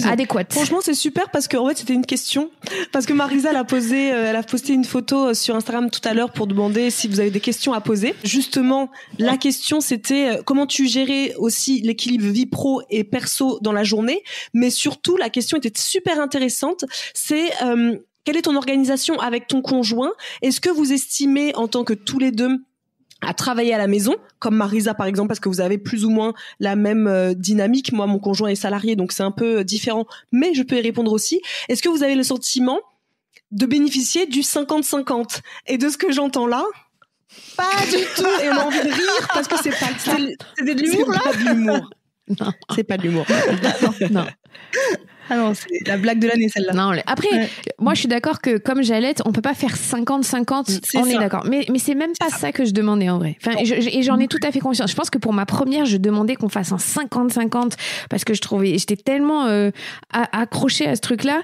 adéquat. Franchement, c'est super parce qu'en fait, c'était une question. Parce que Marisa, elle a posté une photo sur Instagram tout à l'heure pour demander si vous avez des questions à poser. Justement, la question, c'était comment tu gérais aussi l'équilibre vie pro et perso dans la journée. Mais surtout, la question était super intéressante. C'est quelle est ton organisation avec ton conjoint? Est-ce que vous estimez, en tant que tous les deux, à travailler à la maison, comme Marisa par exemple, parce que vous avez plus ou moins la même dynamique. Moi, mon conjoint est salarié, donc c'est un peu différent, mais je peux y répondre aussi. Est-ce que vous avez le sentiment de bénéficier du 50-50? Et de ce que j'entends là, pas du tout. Et on a envie de rire parce que c'est de l'humour là. C'est pas de l'humour. Non. C'est pas de l'humour. Non. Ah non, c'est la blague de l'année, celle-là. Non, après, moi, je suis d'accord que comme j'allaite, on peut pas faire 50-50. On est d'accord. Mais c'est même pas ça que je demandais en vrai. Enfin, et j'en ai tout à fait conscience. Je pense que pour ma première, je demandais qu'on fasse un 50-50 parce que j'étais tellement accrochée à ce truc-là.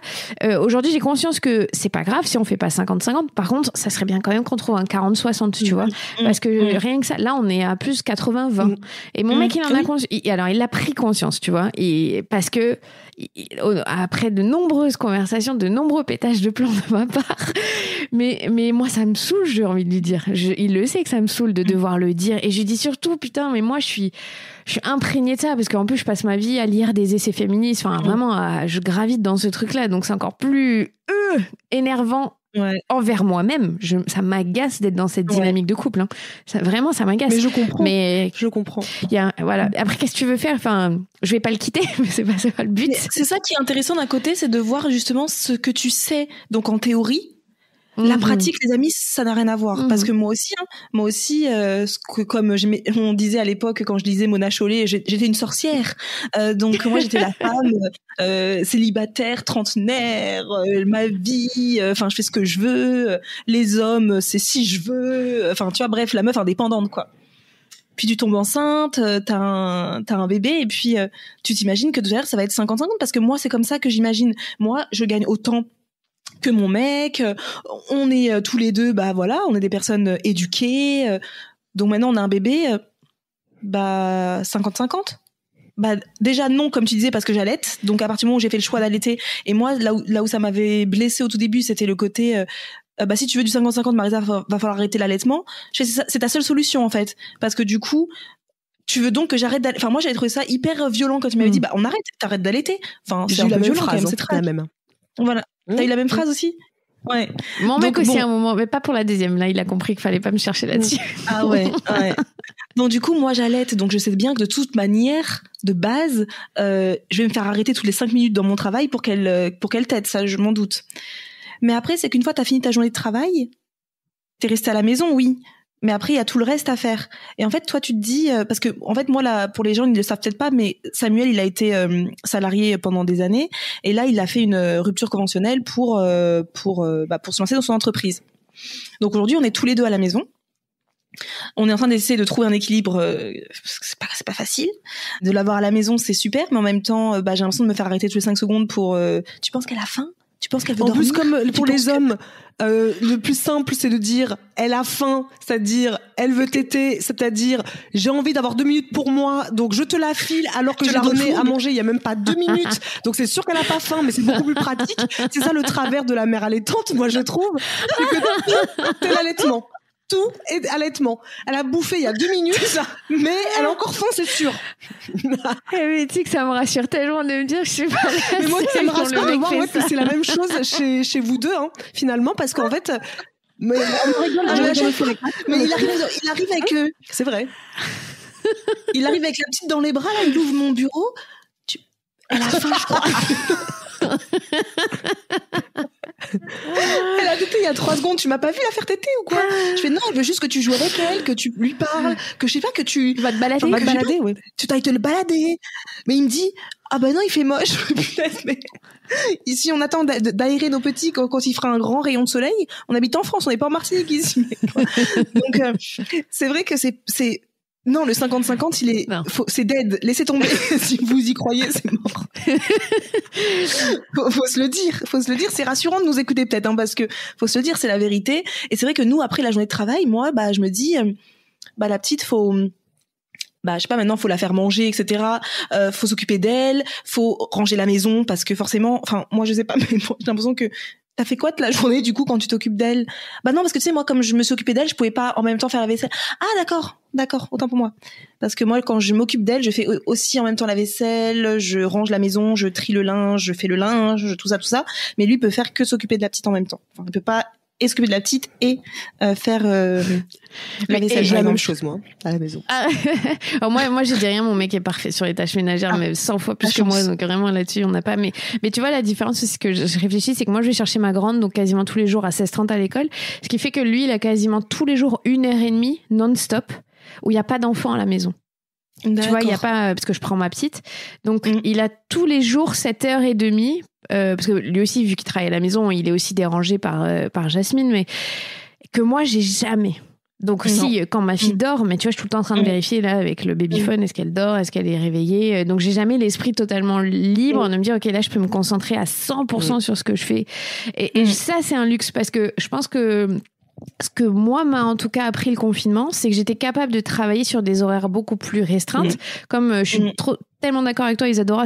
Aujourd'hui, j'ai conscience que c'est pas grave si on fait pas 50-50. Par contre, ça serait bien quand même qu'on trouve un 40-60, tu vois. Parce que rien que ça, là, on est à plus 80-20. Et mon mec, il en a conscience. Alors, il a pris conscience, tu vois. Et parce que après de nombreuses conversations, de nombreux pétages de plomb de ma part, mais moi ça me saoule, j'ai envie de lui dire. Il le sait que ça me saoule de devoir le dire, et je lui dis surtout putain, mais moi je suis imprégnée de ça parce qu'en plus je passe ma vie à lire des essais féministes, enfin vraiment je gravite dans ce truc-là, donc c'est encore plus énervant. Ouais. Envers moi-même, ça m'agace d'être dans cette dynamique de couple. Hein. Ça m'agace. Mais je comprends. Mais je comprends. Voilà. Après, qu'est-ce que tu veux faire ? Enfin, je vais pas le quitter, mais c'est pas le but. Mais c'est ça qui est intéressant d'un côté, c'est de voir justement ce que tu sais. Donc en théorie. La pratique, les amis, ça n'a rien à voir. Parce que moi aussi, comme on disait à l'époque quand je lisais Mona Chollet, j'étais une sorcière. Donc moi, j'étais la femme célibataire, trentenaire, ma vie, enfin, je fais ce que je veux. Les hommes, c'est si je veux. Enfin, tu vois, bref, la meuf indépendante, quoi. Puis tu tombes enceinte, t'as un bébé, et puis tu t'imagines que derrière, ça va être 50-50, parce que moi, c'est comme ça que j'imagine. Moi, je gagne autant que mon mec, on est tous les deux, bah voilà, on est des personnes éduquées, donc maintenant on a un bébé, bah 50-50. Bah déjà non, comme tu disais, parce que j'allaite, donc à partir du moment où j'ai fait le choix d'allaiter, et moi là où ça m'avait blessée au tout début, c'était le côté bah si tu veux du 50-50, Marisa, va falloir arrêter l'allaitement. C'est ta seule solution en fait, parce que du coup tu veux donc que j'arrête d'allaiter. Enfin moi j'avais trouvé ça hyper violent quand tu m'avais dit bah t'arrêtes d'allaiter. Enfin c'est un peu violent quand même, c'est très la même. Voilà. T'as eu la même phrase aussi ? Ouais. Mon mec aussi à un moment, mais pas pour la deuxième. Là, il a compris qu'il fallait pas me chercher là-dessus. Ah ouais. Donc du coup, moi j'allaite, donc je sais bien que de toute manière, de base, je vais me faire arrêter toutes les 5 minutes dans mon travail pour qu'elle t'aide, ça je m'en doute. Mais après, c'est qu'une fois t'as fini ta journée de travail, t'es resté à la maison, oui. Mais après, il y a tout le reste à faire. Et en fait, toi, tu te dis, parce que, en fait, moi, là, pour les gens, ils ne le savent peut-être pas, mais Samuel, il a été salarié pendant des années. Et là, il a fait une rupture conventionnelle pour se lancer dans son entreprise. Donc aujourd'hui, on est tous les deux à la maison. On est en train d'essayer de trouver un équilibre, parce que c'est pas facile. De l'avoir à la maison, c'est super, mais en même temps, j'ai l'impression de me faire arrêter toutes les 5 secondes pour, tu penses qu'elle a faim? Tu penses qu'elle veut dormir? En plus, comme pour les hommes, le plus simple, c'est de dire elle a faim, c'est-à-dire elle veut téter, c'est-à-dire j'ai envie d'avoir 2 minutes pour moi, donc je te la file alors que je la donnais à manger il y a même pas 2 minutes. Donc c'est sûr qu'elle a pas faim, mais c'est beaucoup plus pratique. C'est ça le travers de la mère allaitante, moi je trouve, c'est que c'est l'allaitement. Tout est allaitement. Elle a bouffé il y a 2 minutes, mais elle a encore faim, c'est sûr. Mais tu sais que ça me rassure tellement de me dire que je suis pas là. Mais moi, ça me rassure de voir que c'est la même chose chez vous deux, hein, finalement, parce qu'en fait, mais on rigole, mais il arrive avec c'est vrai. Il arrive avec la petite dans les bras, là, il ouvre mon bureau. Elle a faim, je crois. Elle a tété il y a 3 secondes, tu m'as pas vu la faire téter ou quoi? Je fais non, elle veut juste que tu joues avec elle, que tu lui parles, que je sais pas, que tu vas te balader, ouais. Tu t'ailles te le balader. Mais il me dit ah ben non, il fait moche. Mais ici on attend d'aérer nos petits quand il fera un grand rayon de soleil. On habite en France, on n'est pas en Martinique ici. Donc c'est vrai que c'est non, le 50-50, c'est dead. Laissez tomber. Si vous y croyez, c'est mort. faut se le dire. C'est rassurant de nous écouter peut-être, hein, parce que faut se le dire, c'est la vérité. Et c'est vrai que nous, après la journée de travail, moi, je me dis, la petite, je sais pas, maintenant, faut la faire manger, etc. Faut s'occuper d'elle, faut ranger la maison, parce que forcément, enfin, moi, je sais pas, mais moi, j'ai l'impression que t'as fait quoi de la journée, du coup, quand tu t'occupes d'elle? Bah non, parce que tu sais, moi, comme je me suis occupée d'elle, je pouvais pas en même temps faire la vaisselle. Ah, d'accord, autant pour moi. Parce que moi, quand je m'occupe d'elle, je fais aussi en même temps la vaisselle, je range la maison, je trie le linge, je fais le linge, tout ça. Mais lui peut faire que s'occuper de la petite en même temps. Enfin, il peut pas et s'occuper de la petite et faire la vaisselle. J'ai la même chose moi à la maison. Alors moi je dis rien, mon mec est parfait sur les tâches ménagères, mais 100 fois plus que moi, donc vraiment là-dessus on n'a pas. Mais tu vois la différence, c'est que je réfléchis, c'est que moi je vais chercher ma grande donc quasiment tous les jours à 16h30 à l'école, ce qui fait que lui il a quasiment tous les jours 1h30 non-stop où il n'y a pas d'enfant à la maison. D'accord. Tu vois, il y a pas, parce que je prends ma petite, donc il a tous les jours 7h30, parce que lui aussi, vu qu'il travaille à la maison, il est aussi dérangé par Jasmine, mais que moi, j'ai jamais. Donc si, quand ma fille dort, mais tu vois, je suis tout le temps en train de vérifier là avec le babyphone, est-ce qu'elle dort, est-ce qu'elle est réveillée. Donc j'ai jamais l'esprit totalement libre de me dire, ok, là, je peux me concentrer à 100% sur ce que je fais. Et ça, c'est un luxe, parce que je pense que ce que moi m'a en tout cas appris le confinement, c'est que j'étais capable de travailler sur des horaires beaucoup plus restreintes. Comme je suis tellement d'accord avec toi, Isadora,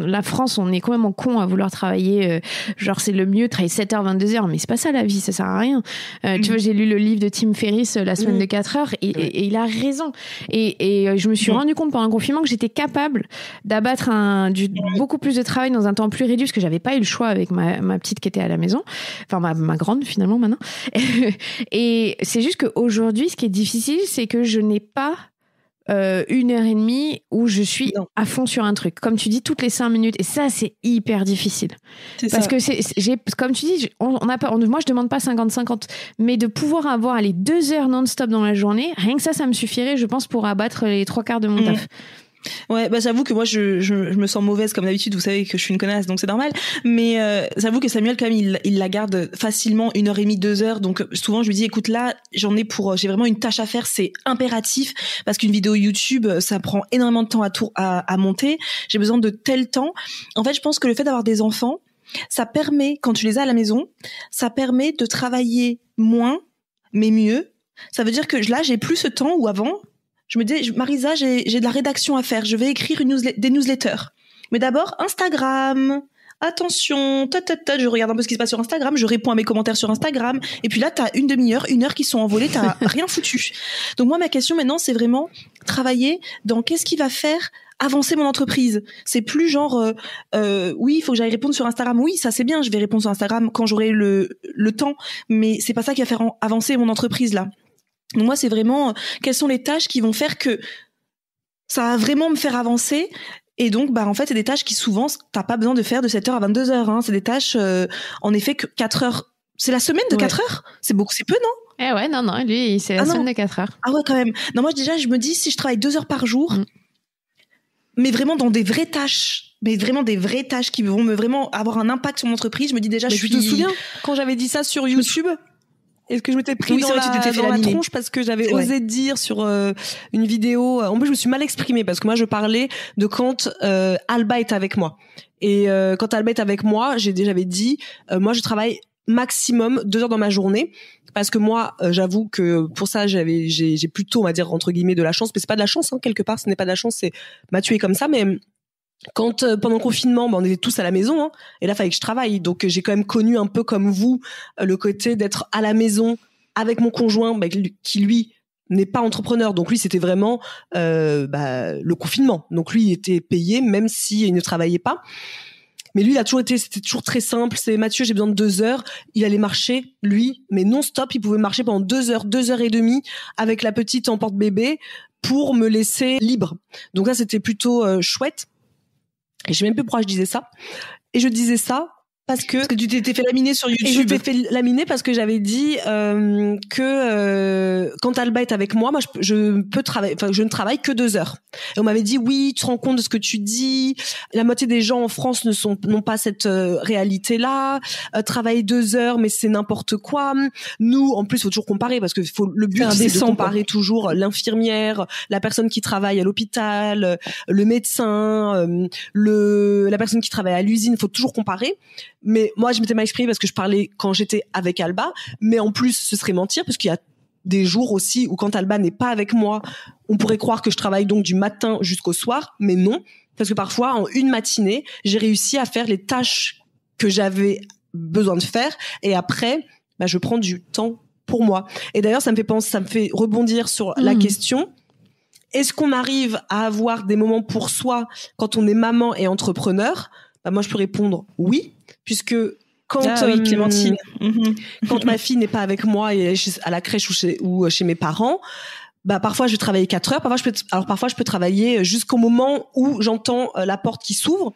la France, on est quand même con à vouloir travailler, genre c'est le mieux de travailler 7h, 22h, mais c'est pas ça la vie, ça sert à rien. Tu vois, j'ai lu le livre de Tim Ferriss, La semaine de 4 heures, et il a raison. Et je me suis rendu compte pendant le confinement que j'étais capable d'abattre beaucoup plus de travail dans un temps plus réduit, parce que j'avais pas eu le choix avec ma petite qui était à la maison, enfin ma grande finalement maintenant. Et c'est juste qu'aujourd'hui, ce qui est difficile, c'est que je n'ai pas 1h30 où je suis à fond sur un truc. Comme tu dis, toutes les 5 minutes. Et ça, c'est hyper difficile. Parce que comme tu dis, moi, je demande pas 50-50, mais de pouvoir avoir les 2 heures non-stop dans la journée, rien que ça me suffirait, je pense, pour abattre les 3/4 de mon taf. Ouais, bah j'avoue que moi je me sens mauvaise comme d'habitude, vous savez que je suis une connasse donc c'est normal, mais j'avoue que Samuel quand même il la garde facilement 1h30, 2 heures, donc souvent je lui dis écoute là j'ai vraiment une tâche à faire, c'est impératif parce qu'une vidéo YouTube ça prend énormément de temps à monter, j'ai besoin de tel temps. En fait je pense que le fait d'avoir des enfants, ça permet, quand tu les as à la maison, ça permet de travailler moins mais mieux. Ça veut dire que là j'ai plus ce temps où avant je me dis, Marisa, j'ai de la rédaction à faire. Je vais écrire des newsletters. Mais d'abord, Instagram. Attention, je regarde un peu ce qui se passe sur Instagram. Je réponds à mes commentaires sur Instagram. Et puis là, t'as une demi-heure, 1 heure qui sont envolées. T'as rien foutu. Donc moi, ma question maintenant, c'est vraiment travailler dans qu'est-ce qui va faire avancer mon entreprise. C'est plus genre, oui, il faut que j'aille répondre sur Instagram. Oui, ça c'est bien. Je vais répondre sur Instagram quand j'aurai le temps. Mais c'est pas ça qui va faire avancer mon entreprise là. Donc moi, c'est vraiment quelles sont les tâches qui vont faire que ça va vraiment me faire avancer. Et donc, en fait, c'est des tâches qui souvent, t'as pas besoin de faire de 7h à 22h. Hein. C'est des tâches, en effet, que 4 heures. C'est la semaine de 4 heures ? C'est peu, non ? Eh ouais, non, lui, c'est la semaine de 4 heures. Ah ouais, quand même. Non, moi, déjà, je me dis, si je travaille 2 heures par jour, mais vraiment dans des vraies tâches, qui vont vraiment avoir un impact sur mon entreprise, je me dis déjà, Tu te souviens quand j'avais dit ça sur YouTube ? Est-ce que je m'étais pris dans la tronche parce que j'avais osé dire sur une vidéo. En plus, je me suis mal exprimée parce que moi, je parlais de quand Alba est avec moi. Et quand Alba est avec moi, j'avais dit, moi, je travaille maximum 2 heures dans ma journée parce que moi, j'avoue que pour ça, j'ai plutôt, on va dire entre guillemets, de la chance. Mais c'est pas de la chance, hein, quelque part. Ce n'est pas de la chance, c'est Mathieu est comme ça, mais quand pendant le confinement, on était tous à la maison, hein, et là, fallait que je travaille. Donc, j'ai quand même connu un peu comme vous le côté d'être à la maison avec mon conjoint, qui lui n'est pas entrepreneur. Donc lui, c'était vraiment le confinement. Donc lui, il était payé même s'il ne travaillait pas. Mais lui, c'était toujours très simple. C'est Mathieu, j'ai besoin de 2 heures. Il allait marcher, lui, mais non-stop. Il pouvait marcher pendant 2 heures, 2 heures et demie avec la petite en porte-bébé pour me laisser libre. Donc là, c'était plutôt chouette. Et je sais même plus pourquoi je disais ça. Et je disais ça parce que tu t'étais fait laminer sur YouTube. Et je t'ai fait laminer parce que j'avais dit que quand Alba est avec moi, je peux travailler. Enfin, je ne travaille que 2 heures. Et on m'avait dit oui, tu te rends compte de ce que tu dis. La moitié des gens en France n'ont pas cette réalité-là. Travailler 2 heures, mais c'est n'importe quoi. Nous, en plus, faut toujours comparer parce que le but c'est de comparer toujours l'infirmière, la personne qui travaille à l'hôpital, le médecin, la personne qui travaille à l'usine. Faut toujours comparer. Mais moi, je m'étais mal exprimée parce que je parlais quand j'étais avec Alba. Mais en plus, ce serait mentir parce qu'il y a des jours aussi où quand Alba n'est pas avec moi, on pourrait croire que je travaille donc du matin jusqu'au soir. Mais non, parce que parfois, en une matinée, j'ai réussi à faire les tâches que j'avais besoin de faire. Et après, je prends du temps pour moi. Et d'ailleurs, ça me fait rebondir sur la question. Est-ce qu'on arrive à avoir des moments pour soi quand on est maman et entrepreneur ? Moi, je peux répondre oui, puisque quand Clémentine. Quand ma fille n'est pas avec moi et à la crèche ou chez mes parents, bah parfois je vais travailler 4 heures, parfois je peux travailler jusqu'au moment où j'entends la porte qui s'ouvre,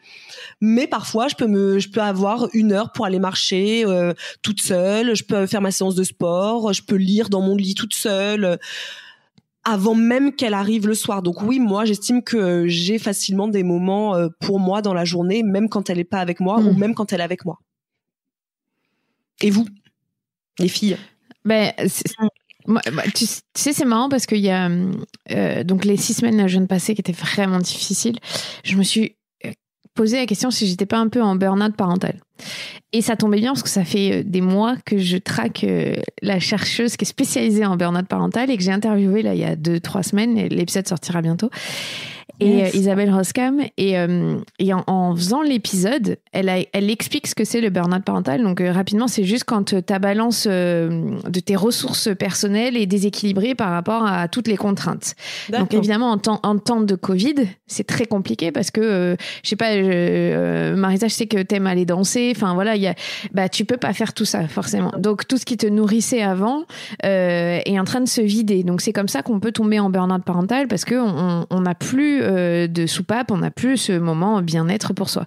mais parfois je peux avoir 1 heure pour aller marcher toute seule, je peux faire ma séance de sport, je peux lire dans mon lit toute seule avant même qu'elle arrive le soir. Donc oui, moi j'estime que j'ai facilement des moments pour moi dans la journée, même quand elle est pas avec moi ou même quand elle est avec moi. Et vous, les filles? Tu sais, c'est marrant parce qu'il y a donc les 6 semaines jeune passé qui étaient vraiment difficiles. Je me suis posé la question si j'étais pas un peu en burn-out parental. Et ça tombait bien parce que ça fait des mois que je traque la chercheuse qui est spécialisée en burn-out parental et que j'ai interviewée là il y a 2-3 semaines. Et l'épisode sortira bientôt. Et Isabelle Roskam, et en faisant l'épisode, elle explique ce que c'est le burn-out parental. Donc rapidement, c'est juste quand ta balance de tes ressources personnelles est déséquilibrée par rapport à toutes les contraintes. D'accord. Donc évidemment, en temps de Covid, c'est très compliqué parce que je sais pas, Marisa, je sais que t'aimes aller danser. Enfin voilà, tu peux pas faire tout ça forcément. Donc tout ce qui te nourrissait avant est en train de se vider. Donc c'est comme ça qu'on peut tomber en burn-out parental parce que on n'a plus de soupape, on n'a plus ce moment bien-être pour soi.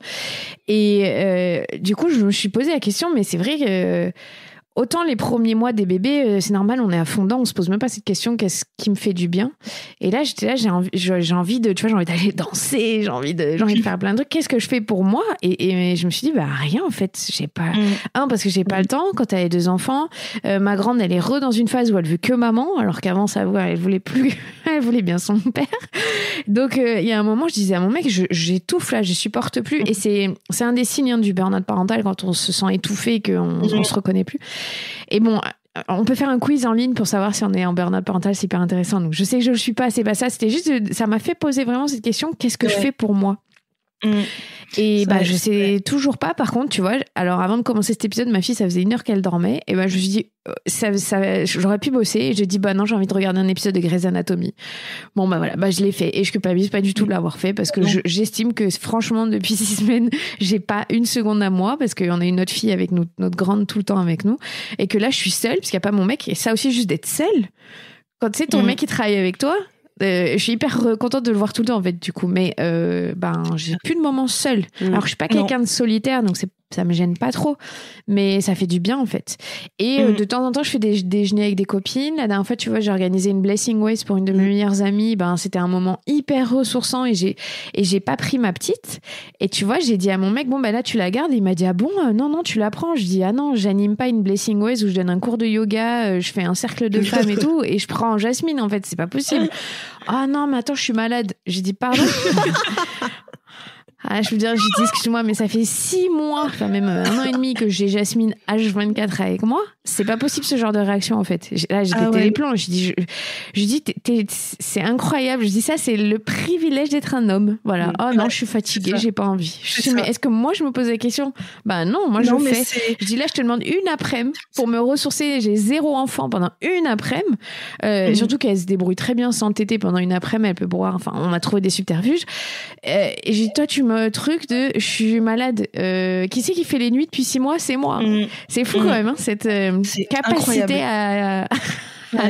Et du coup, je me suis posé la question, mais c'est vrai que autant les premiers mois des bébés, c'est normal, on est à fond dedans, on se pose même pas cette question, qu'est-ce qui me fait du bien? Et là, j'étais là, j'ai envie d'aller danser, j'ai envie de faire plein de trucs. Qu'est-ce que je fais pour moi? Et je me suis dit, rien, en fait, j'ai pas, parce que j'ai pas le temps quand t'as les 2 enfants. Ma grande, elle est dans une phase où elle veut que maman, alors qu'avant, ça, elle voulait plus, elle voulait bien son père. Donc, il y a un moment, je disais à mon mec, j'étouffe là, je supporte plus. Et c'est un des signes du burn-out parental quand on se sent étouffé, qu'on se reconnaît plus. Et bon, on peut faire un quiz en ligne pour savoir si on est en burn-out parental, c'est hyper intéressant. Donc je sais que je le suis pas, c'est pas ça. C'était juste, ça m'a fait poser vraiment cette question, qu'est-ce que je fais pour moi? Et je sais toujours pas. Par contre, tu vois, alors avant de commencer cet épisode, ma fille, ça faisait 1 heure qu'elle dormait. Et je me suis dit, j'aurais pu bosser. Et je dis, non, j'ai envie de regarder un épisode de Grey's Anatomy. Bon, voilà, je l'ai fait. Et je culpabilise pas du tout de l'avoir fait parce que j'estime que, franchement, depuis 6 semaines, j'ai pas 1 seconde à moi parce qu'on a une autre fille avec nous, notre grande tout le temps avec nous. Et que là, je suis seule parce qu'il y a pas mon mec. Et ça aussi, juste d'être seule. Quand tu sais, ton mec, il travaille avec toi. Je suis hyper contente de le voir tout le temps en fait du coup, mais j'ai plus de moments seule. Alors je suis pas quelqu'un de solitaire, donc ça me gêne pas trop, mais ça fait du bien en fait. Et de temps en temps je fais des déjeuners avec des copines. La dernière fois, tu vois, j'ai organisé une Blessing Ways pour une de mes meilleures amies. C'était un moment hyper ressourçant et j'ai pas pris ma petite. Et tu vois, j'ai dit à mon mec, là tu la gardes. Et il m'a dit, ah bon, non tu la prends. Je dis, ah non, j'anime pas une Blessing Ways où je donne un cours de yoga, je fais un cercle de femmes et tout, et je prends Jasmine en fait, c'est pas possible. Ah non, mais attends, je suis malade. J'ai dit, pardon. Je veux dire, j'ai dit, excuse-moi, mais ça fait 6 mois, enfin même 1 an et demi que j'ai Jasmine H24 avec moi. C'est pas possible ce genre de réaction en fait. Là, j'ai pété les plombs. Je dis, c'est incroyable. Je dis, ça, c'est le privilège d'être un homme. Voilà. Non, je suis fatiguée, j'ai pas envie. Je dis, mais est-ce que moi, je me pose la question? Non, moi, je le fais. Je dis, là, je te demande 1 après-midi pour me ressourcer. J'ai 0 enfant pendant 1 après-midi. Surtout qu'elle se débrouille très bien sans téter pendant 1 après-midi. Elle peut boire. Enfin, on a trouvé des subterfuges. Et j'ai dit, toi, tu me truc de je suis malade, qui c'est qui fait les nuits depuis 6 mois? C'est moi. C'est fou quand même, cette capacité à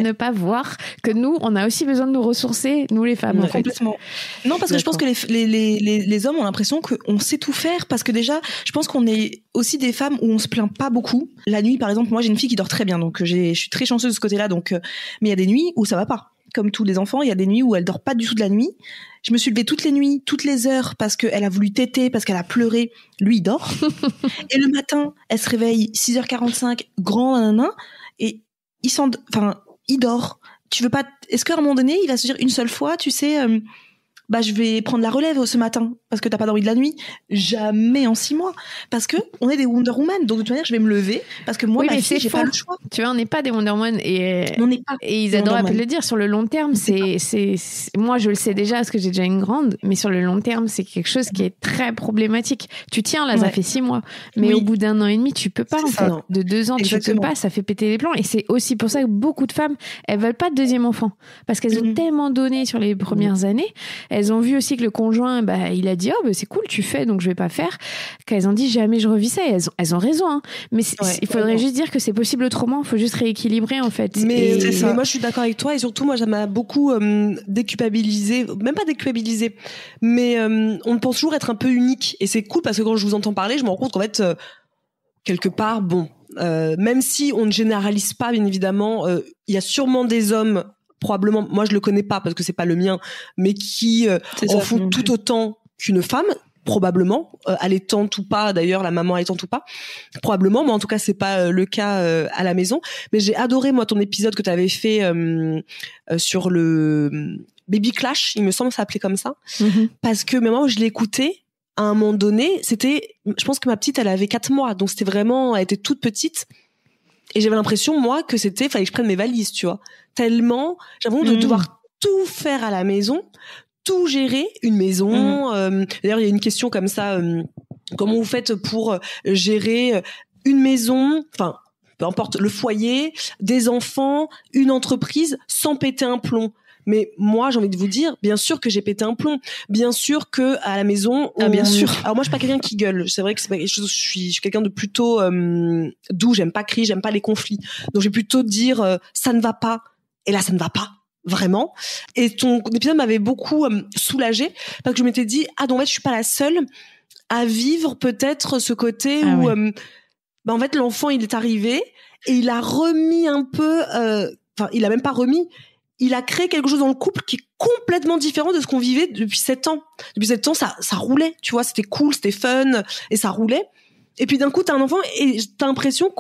ne pas voir que nous, on a aussi besoin de nous ressourcer, nous les femmes. En fait. Complètement. Non, parce que je pense que les hommes ont l'impression qu'on sait tout faire, parce que déjà, je pense qu'on est aussi des femmes où on se plaint pas beaucoup. La nuit, par exemple, moi j'ai une fille qui dort très bien, donc je suis très chanceuse de ce côté-là, donc, mais il y a des nuits où ça va pas. Comme tous les enfants, il y a des nuits où elle dort pas du tout de la nuit. Je me suis levée toutes les nuits, toutes les heures, parce qu'elle a voulu téter, parce qu'elle a pleuré. Lui, il dort. Et le matin, elle se réveille 6h45, grand, et il dort. Tu veux pas, est-ce qu'à un moment donné, il va se dire une seule fois, tu sais, je vais prendre la relève ce matin parce que t'as pas dormi de la nuit? Jamais en 6 mois, parce que on est des Wonder Woman, donc de toute manière je vais me lever parce que moi ma fille, j'ai pas le choix. Tu vois, on n'est pas des Wonder Woman et ils adorent le dire. Sur le long terme, c'est moi je le sais déjà parce que j'ai déjà une grande, mais sur le long terme c'est quelque chose qui est très problématique. Tu tiens là, ça fait 6 mois, mais au bout d'1 an et demi tu peux pas de 2 ans. Exactement. Tu peux pas, ça fait péter les plombs. Et c'est aussi pour ça que beaucoup de femmes elles veulent pas de 2e enfant parce qu'elles ont tellement donné sur les premières années. elles ont vu aussi que le conjoint, il a dit c'est cool, tu fais, donc je vais pas faire. Qu'elles ont dit jamais je revis ça, et elles ont raison, hein. Mais il faudrait juste dire que c'est possible autrement. Il faut juste rééquilibrer, en fait. Mais moi, je suis d'accord avec toi, et surtout, moi, ça m'a beaucoup déculpabilisé, même pas déculpabilisé, mais on pense toujours être un peu unique, et c'est cool parce que quand je vous entends parler, je me rends compte qu'en fait, quelque part, même si on ne généralise pas, bien évidemment, il y a sûrement des hommes, probablement, moi je le connais pas parce que c'est pas le mien, mais qui en font tout autant qu'une femme, probablement, allaitante ou pas, d'ailleurs la maman allaitante ou pas, probablement, mais en tout cas c'est pas le cas à la maison. Mais j'ai adoré, moi, ton épisode que tu avais fait sur le Baby Clash, il me semble que ça s'appelait comme ça, parce que même moi je l'ai écouté, à un moment donné, je pense que ma petite, elle avait 4 mois, donc elle était toute petite, et j'avais l'impression, moi, que fallait que je prenne mes valises, tu vois, tellement j'avais envie de devoir tout faire à la maison, tout gérer, une maison. D'ailleurs, il y a une question comme ça, comment vous faites pour gérer une maison, enfin, peu importe, le foyer, des enfants, une entreprise, sans péter un plomb? Mais moi, j'ai envie de vous dire, bien sûr que j'ai pété un plomb. Bien sûr que à la maison, bien sûr. Alors moi, je suis pas quelqu'un qui gueule. C'est vrai que je suis quelqu'un de plutôt doux. J'aime pas crier, j'aime pas les conflits. Donc, je vais plutôt dire ça ne va pas. Et là, ça ne va pas. Vraiment. Et ton épisode m'avait beaucoup soulagée parce que je m'étais dit donc en fait, je suis pas la seule à vivre peut-être ce côté où en fait, l'enfant, il est arrivé et il a remis un peu. Enfin, il a même pas remis. Il a créé quelque chose dans le couple qui est complètement différent de ce qu'on vivait depuis 7 ans. Depuis 7 ans, ça roulait, tu vois, c'était cool, c'était fun, et ça roulait. Et puis d'un coup, t'as un enfant et t'as l'impression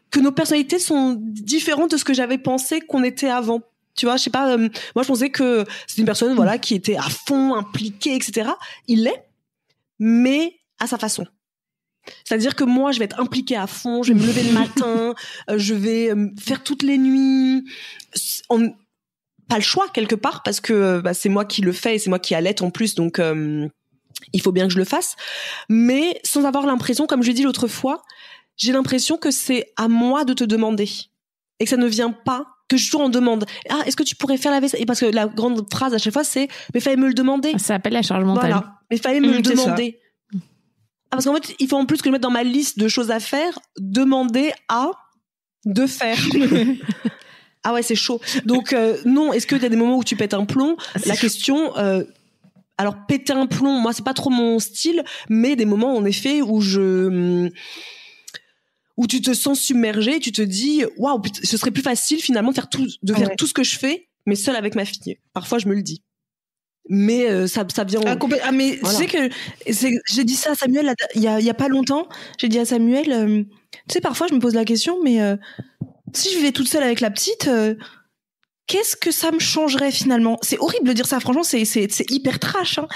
que nos personnalités sont différentes de ce que j'avais pensé qu'on était avant. Tu vois, je sais pas, moi je pensais que c'était une personne, voilà, qui était à fond, impliquée, etc. Il l'est, mais à sa façon. C'est-à-dire que moi, je vais être impliquée à fond, je vais me lever le matin, je vais faire toutes les nuits, pas le choix quelque part parce que c'est moi qui le fais et c'est moi qui allaite en plus, donc il faut bien que je le fasse, mais sans avoir l'impression, comme je l'ai dit l'autre fois, j'ai l'impression que c'est à moi de te demander et que ça ne vient pas, que je suis toujours en demande. Est-ce que tu pourrais faire la vaisselle? Et parce que la grande phrase à chaque fois c'est mais fallait me le demander. Ça s'appelle la charge mentale. Voilà, mais fallait me le demander. Parce qu'en fait, il faut en plus que je mette dans ma liste de choses à faire, demander de faire. Ah ouais, c'est chaud. Donc non, est-ce qu'il y a des moments où tu pètes un plomb? La question, alors péter un plomb, moi c'est pas trop mon style, mais des moments en effet où tu te sens submergé, et tu te dis waouh, ce serait plus facile finalement de faire tout ce que je fais, mais seule avec ma fille. Parfois je me le dis. Mais ça vient. Mais voilà. Tu sais que j'ai dit ça à Samuel il y a pas longtemps. J'ai dit à Samuel, tu sais, parfois je me pose la question, mais si je vivais toute seule avec la petite, qu'est-ce que ça me changerait finalement? C'est horrible de dire ça, franchement, c'est hyper trash, hein.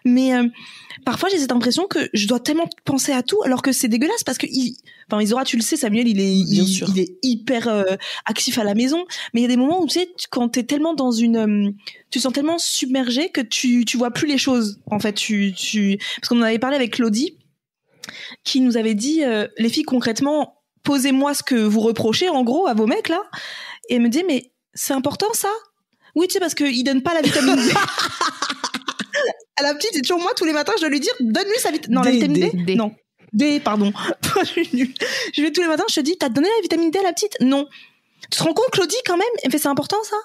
Mais parfois j'ai cette impression que je dois tellement penser à tout, alors que c'est dégueulasse parce que Isora, tu le sais, Samuel, il est hyper actif à la maison, mais il y a des moments où tu sais, quand t'es tellement dans tu te sens tellement submergé que tu vois plus les choses. En fait, parce qu'on en avait parlé avec Claudie, qui nous avait dit les filles, concrètement, posez-moi ce que vous reprochez en gros à vos mecs là, et elle me dit mais c'est important ça? Oui, tu sais, parce qu'ils donnent pas la vitamine D. À la petite, c'est toujours moi tous les matins je dois lui dire donne-lui sa vitamine la vitamine D. Non, D, pardon. Je vais tous les matins, je te dis t'as donné la vitamine D à la petite? Non. Tu te rends compte, Claudie, quand même? Elle me fait c'est important ça?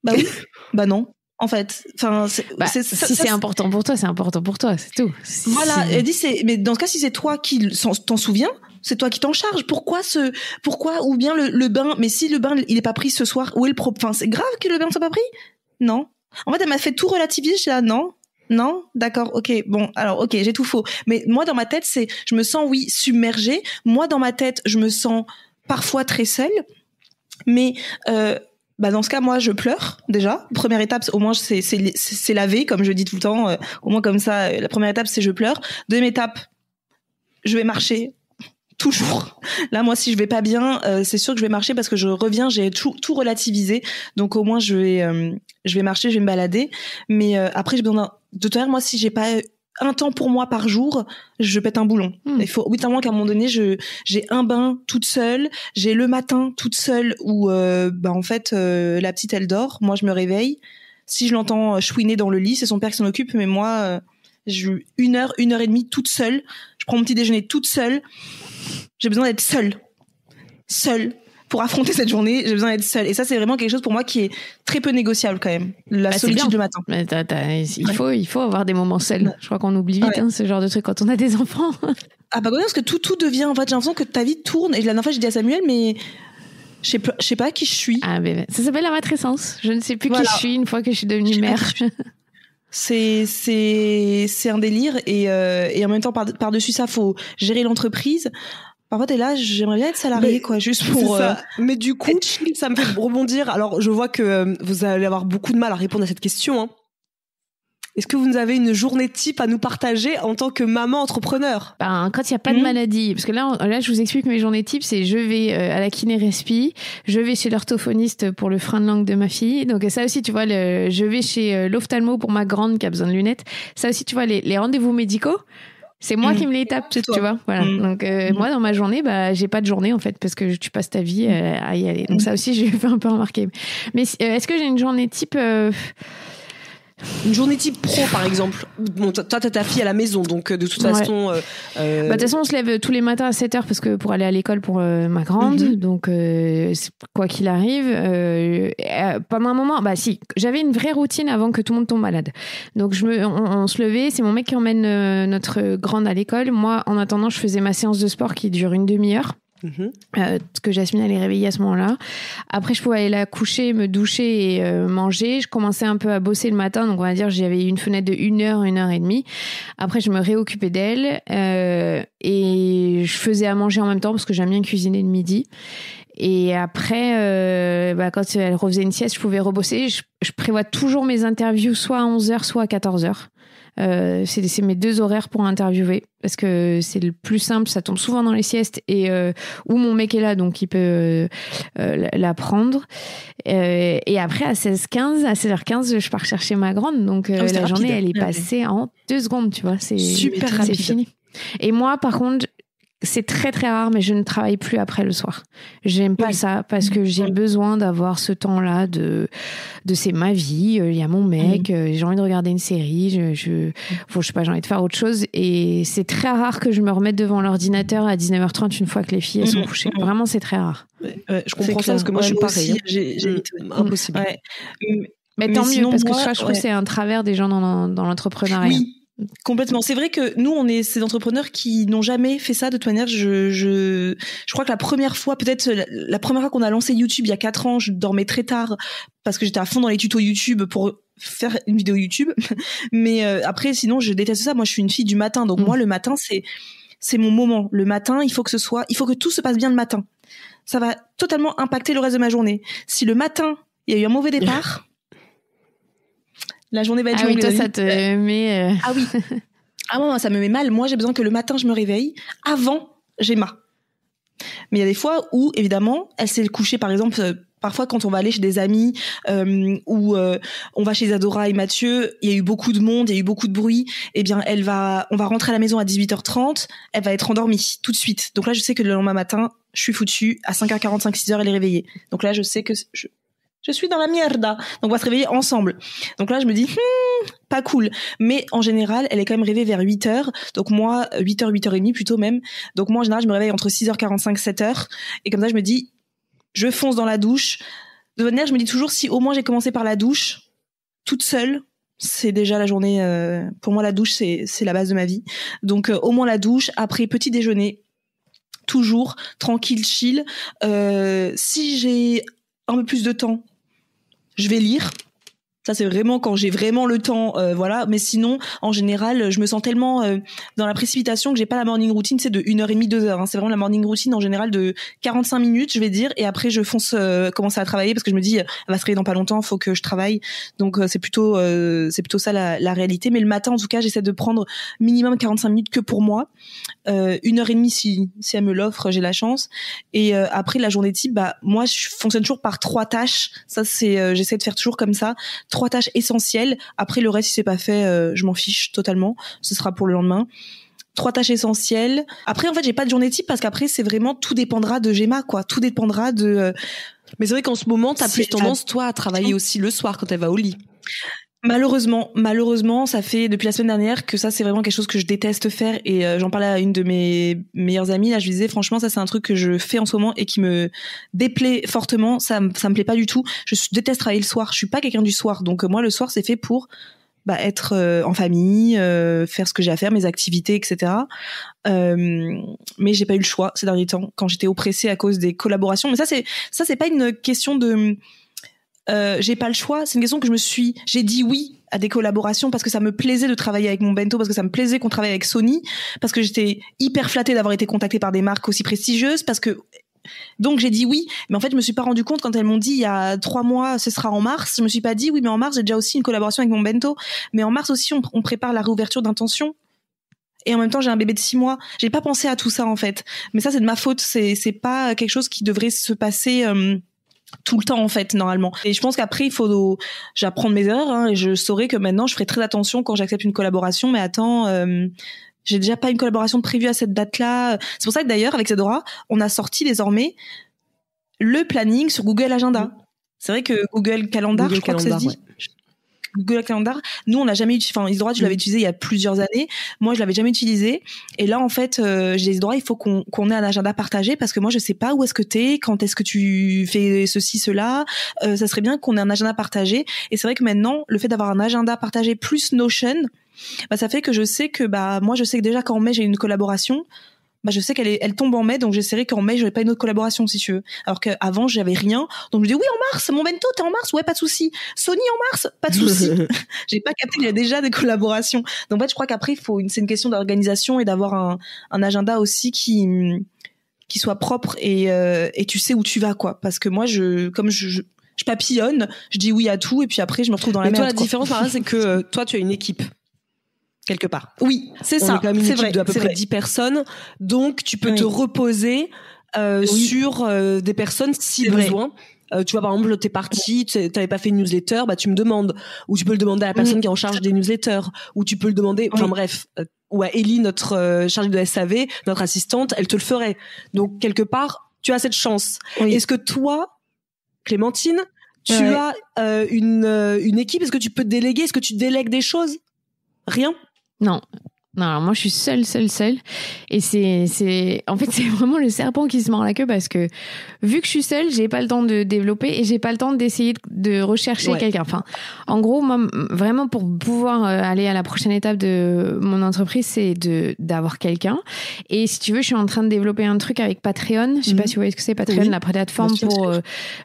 Bah oui. Bah non. En fait, enfin, si c'est important pour toi, c'est important pour toi, c'est tout. Voilà, elle dit mais dans ce cas, si c'est toi qui t'en souviens, c'est toi qui t'en charges. Pourquoi ou bien le bain? Mais si le bain il est pas pris ce soir, où est le problème? Enfin, c'est grave que le bain soit pas pris? Non. En fait, elle m'a fait tout relativiser. Je suis là, non, d'accord, ok, bon, alors ok, j'ai tout faux. Mais moi, dans ma tête, je me sens submergée. Moi, dans ma tête, je me sens parfois très seule. Mais dans ce cas, moi, je pleure déjà. Première étape, au moins, c'est laver, comme je dis tout le temps. Au moins comme ça, la première étape, c'est je pleure. Deuxième étape, je vais marcher. Toujours. Là, moi, si je vais pas bien, c'est sûr que je vais marcher parce que je reviens, j'ai tout relativisé. Donc, au moins, je vais marcher, je vais me balader. Mais après, j'ai besoin de toute manière, moi, si j'ai pas un temps pour moi par jour, je pète un boulon. Il faut, oui, tellement qu'à un moment donné, j'ai un bain toute seule, j'ai le matin toute seule où, en fait, la petite, elle dort. Moi, je me réveille. Si je l'entends chouiner dans le lit, c'est son père qui s'en occupe, mais moi, 1 heure, 1h30 toute seule. Je prends mon petit déjeuner toute seule. J'ai besoin d'être seule. Pour affronter cette journée, j'ai besoin d'être seule. Et ça, c'est vraiment quelque chose pour moi qui est très peu négociable quand même. La solitude le matin. Mais il faut avoir des moments seuls. Je crois qu'on oublie vite ce genre de truc quand on a des enfants. Ah bah parce que tout devient, en fait, j'ai l'impression que ta vie tourne. Et la dernière fois, j'ai dit à Samuel, mais je sais pas qui je suis. Ah, mais ça s'appelle la matrescence. Je ne sais plus qui je suis une fois que je suis devenue mère. C'est un délire. Et en même temps, par-dessus ça, faut gérer l'entreprise. Parfois, t'es là, j'aimerais bien être salarié, quoi, juste pour. Mais du coup, ça me fait rebondir. Alors, je vois que vous allez avoir beaucoup de mal à répondre à cette question. Hein. Est-ce que vous avez une journée type à nous partager en tant que maman entrepreneur ? Quand il n'y a pas de maladie, parce que là, je vous explique mes journées types, c'est je vais à la kiné respi, je vais chez l'orthophoniste pour le frein de langue de ma fille. Donc ça aussi, tu vois, je vais chez l'ophtalmo pour ma grande qui a besoin de lunettes. Ça aussi, tu vois, les rendez-vous médicaux. C'est moi qui me les tape, tu vois. Voilà. Donc moi dans ma journée, j'ai pas de journée en fait parce que tu passes ta vie à y aller. Donc ça aussi, j'ai fait un peu remarquer. Mais est-ce que j'ai une journée type Une journée type pro, par exemple. Bon, toi, t'as ta fille à la maison, donc de toute façon... de toute façon, on se lève tous les matins à 7h parce que pour aller à l'école pour ma grande. Donc, quoi qu'il arrive, pendant un moment, j'avais une vraie routine avant que tout le monde tombe malade. Donc, on se levait, c'est mon mec qui emmène notre grande à l'école. Moi, en attendant, je faisais ma séance de sport qui dure une demi-heure. Parce que Jasmine allait réveiller à ce moment-là. Après, je pouvais aller la coucher, me doucher et manger. Je commençais un peu à bosser le matin, donc on va dire j'avais une fenêtre de 1 heure, 1h30. Après, je me réoccupais d'elle et je faisais à manger en même temps parce que j'aime bien cuisiner le midi. Et après, quand elle refaisait une sieste, je pouvais rebosser. Je prévois toujours mes interviews soit à 11h, soit à 14h. C'est mes 2 horaires pour interviewer parce que c'est le plus simple, ça tombe souvent dans les siestes et où mon mec est là donc il peut la prendre et après à 16h15 je pars chercher ma grande donc la journée elle est passée en 2 secondes, tu vois, c'est super rapide, c'est fini. Et moi par contre c'est très très rare, mais je ne travaille plus après le soir. J'aime pas ça parce que j'ai besoin d'avoir ce temps-là de c'est ma vie. Il y a mon mec, j'ai envie de regarder une série, je sais pas, j'ai envie de faire autre chose. Et c'est très rare que je me remette devant l'ordinateur à 19h30 une fois que les filles elles sont couchées. Vraiment, c'est très rare. Je comprends ça parce que moi je suis pareil. J'ai impossible. Ouais. Mais tant mieux parce que je trouve que c'est un travers des gens dans l'entrepreneuriat. Oui. Complètement. C'est vrai que nous, on est ces entrepreneurs qui n'ont jamais fait ça de toute manière. Je crois que la première fois qu'on a lancé YouTube il y a 4 ans, je dormais très tard parce que j'étais à fond dans les tutos YouTube pour faire une vidéo YouTube. Mais après, sinon, je déteste ça. Moi, je suis une fille du matin. Donc moi, le matin, c'est mon moment. Le matin, il faut que tout se passe bien le matin. Ça va totalement impacter le reste de ma journée. Si le matin, il y a eu un mauvais départ, la journée va être longue. Ah oui, toi, ça te met... Ah oui. Ah moi, ça me met mal. Moi, j'ai besoin que le matin, je me réveille. Avant, j'aima. Mais il y a des fois où, évidemment, elle s'est couchée, par exemple... Parfois, quand on va aller chez des amis ou on va chez Adora et Mathieu, il y a eu beaucoup de monde, il y a eu beaucoup de bruit. Eh bien, on va rentrer à la maison à 18h30. Elle va être endormie tout de suite. Donc là, je sais que le lendemain matin, je suis foutue. À 5h45, 6h, elle est réveillée. Donc là, je sais que je suis dans la mierda. Donc on va se réveiller ensemble. Donc là, je me dis, pas cool. Mais en général, elle est quand même réveillée vers 8h. Donc moi, 8h, 8h30 plutôt même. Donc moi, en général, je me réveille entre 6h45, 7h. Et comme ça, je me dis, je fonce dans la douche. De toute manière, je me dis toujours, si au moins j'ai commencé par la douche, toute seule, c'est déjà la journée. Pour moi, la douche, c'est la base de ma vie. Donc au moins la douche, après petit déjeuner, toujours tranquille, chill. Si j'ai un peu plus de temps, je vais lire. Ça, c'est vraiment quand j'ai vraiment le temps, voilà. Mais sinon, en général, je me sens tellement dans la précipitation que j'ai pas la morning routine, c'est de 1h30, 2h. Hein. C'est vraiment la morning routine en général de 45 minutes, je vais dire. Et après, je fonce commencer à travailler parce que je me dis, elle va se réveiller dans pas longtemps, faut que je travaille. Donc, c'est plutôt ça la réalité. Mais le matin, en tout cas, j'essaie de prendre minimum 45 minutes que pour moi. 1h30 si elle me l'offre, j'ai la chance. Et après, la journée type, moi, je fonctionne toujours par 3 tâches. Ça, c'est, j'essaie de faire toujours comme ça. 3 tâches essentielles. Après, le reste, si c'est pas fait, je m'en fiche totalement. Ce sera pour le lendemain. 3 tâches essentielles. Après, en fait, j'ai pas de journée type parce qu'après, c'est vraiment, tout dépendra de Gemma, quoi. Tout dépendra de... Mais c'est vrai qu'en ce moment, t'as plus tendance, toi, à travailler aussi le soir quand elle va au lit. Malheureusement, ça fait depuis la semaine dernière que ça, c'est vraiment quelque chose que je déteste faire. Et j'en parlais à une de mes meilleures amies. Là, je lui disais, franchement, ça, c'est un truc que je fais en ce moment et qui me déplaît fortement. Ça me plaît pas du tout. Je déteste travailler le soir. Je suis pas quelqu'un du soir. Donc, moi, le soir, c'est fait pour être en famille, faire ce que j'ai à faire, mes activités, etc. Mais j'ai pas eu le choix ces derniers temps quand j'étais oppressée à cause des collaborations. Mais ça, c'est pas une question de... j'ai pas le choix, c'est une question que j'ai dit oui à des collaborations parce que ça me plaisait de travailler avec mon bento, parce que ça me plaisait qu'on travaille avec Sony, parce que j'étais hyper flattée d'avoir été contactée par des marques aussi prestigieuses, donc j'ai dit oui, mais en fait je me suis pas rendu compte quand elles m'ont dit il y a 3 mois ce sera en mars, je me suis pas dit oui mais en mars j'ai déjà aussi une collaboration avec mon bento, mais en mars aussi on prépare la réouverture d'intention. Et en même temps, j'ai un bébé de 6 mois. J'ai pas pensé à tout ça, en fait. Mais ça, c'est de ma faute. C'est pas quelque chose qui devrait se passer, tout le temps, en fait, normalement. Et je pense qu'après, j'apprends de mes erreurs, hein, et je saurai que maintenant, je ferai très attention quand j'accepte une collaboration. Mais attends, j'ai déjà pas une collaboration prévue à cette date-là. C'est pour ça que d'ailleurs, avec Zedora, on a sorti désormais le planning sur Google Agenda. C'est vrai que Google Calendar, je crois que ça se dit. Ouais. Google Calendar, nous on n'a jamais utilisé, enfin Isidora tu l'avais utilisé il y a plusieurs années, moi je l'avais jamais utilisé, et là en fait j'ai dit Isidora, il faut qu'on ait un agenda partagé parce que moi je sais pas où est-ce que t'es, quand est-ce que tu fais ceci, cela, ça serait bien qu'on ait un agenda partagé. Et c'est vrai que maintenant le fait d'avoir un agenda partagé plus Notion, ça fait que je sais que moi je sais que déjà qu'en mai j'ai une collaboration, je sais qu'elle tombe en mai, donc j'essaierai qu'en mai j'aurai pas une autre collaboration si tu veux. Alors qu'avant j'avais rien, donc je dis oui en mars, mon bento t'es en mars, ouais pas de souci. Sony en mars, pas de souci. J'ai pas capté qu'il y a déjà des collaborations. Donc en fait je crois qu'après c'est une question d'organisation et d'avoir un agenda aussi qui soit propre et tu sais où tu vas quoi. Parce que moi je papillonne, je dis oui à tout et puis après je me retrouve dans la merde. Toi la différence Maria, c'est que toi tu as une équipe. Quelque part. Oui, c'est ça. On est quand même une équipe de à peu près 10 personnes. Donc, tu peux te reposer sur des personnes si besoin. Tu vois, par exemple, t'es parti, t'avais pas fait une newsletter, tu me demandes. Ou tu peux le demander à la personne qui est en charge des newsletters. Ou tu peux le demander, enfin bref, ou à Ellie, notre chargée de SAV, notre assistante, elle te le ferait. Donc, quelque part, tu as cette chance. Oui. Est-ce que toi, Clémentine, tu as une équipe? Est-ce que tu peux te déléguer? Est-ce que tu délègues des choses? Rien? Non. Non, alors moi je suis seule. Et en fait, c'est vraiment le serpent qui se mord la queue parce que vu que je suis seule, j'ai pas le temps de développer et j'ai pas le temps d'essayer de rechercher quelqu'un. Enfin, en gros, moi, vraiment pour pouvoir aller à la prochaine étape de mon entreprise, c'est d'avoir quelqu'un. Et si tu veux, je suis en train de développer un truc avec Patreon. Je sais pas si vous voyez ce que c'est, Patreon, la plateforme pour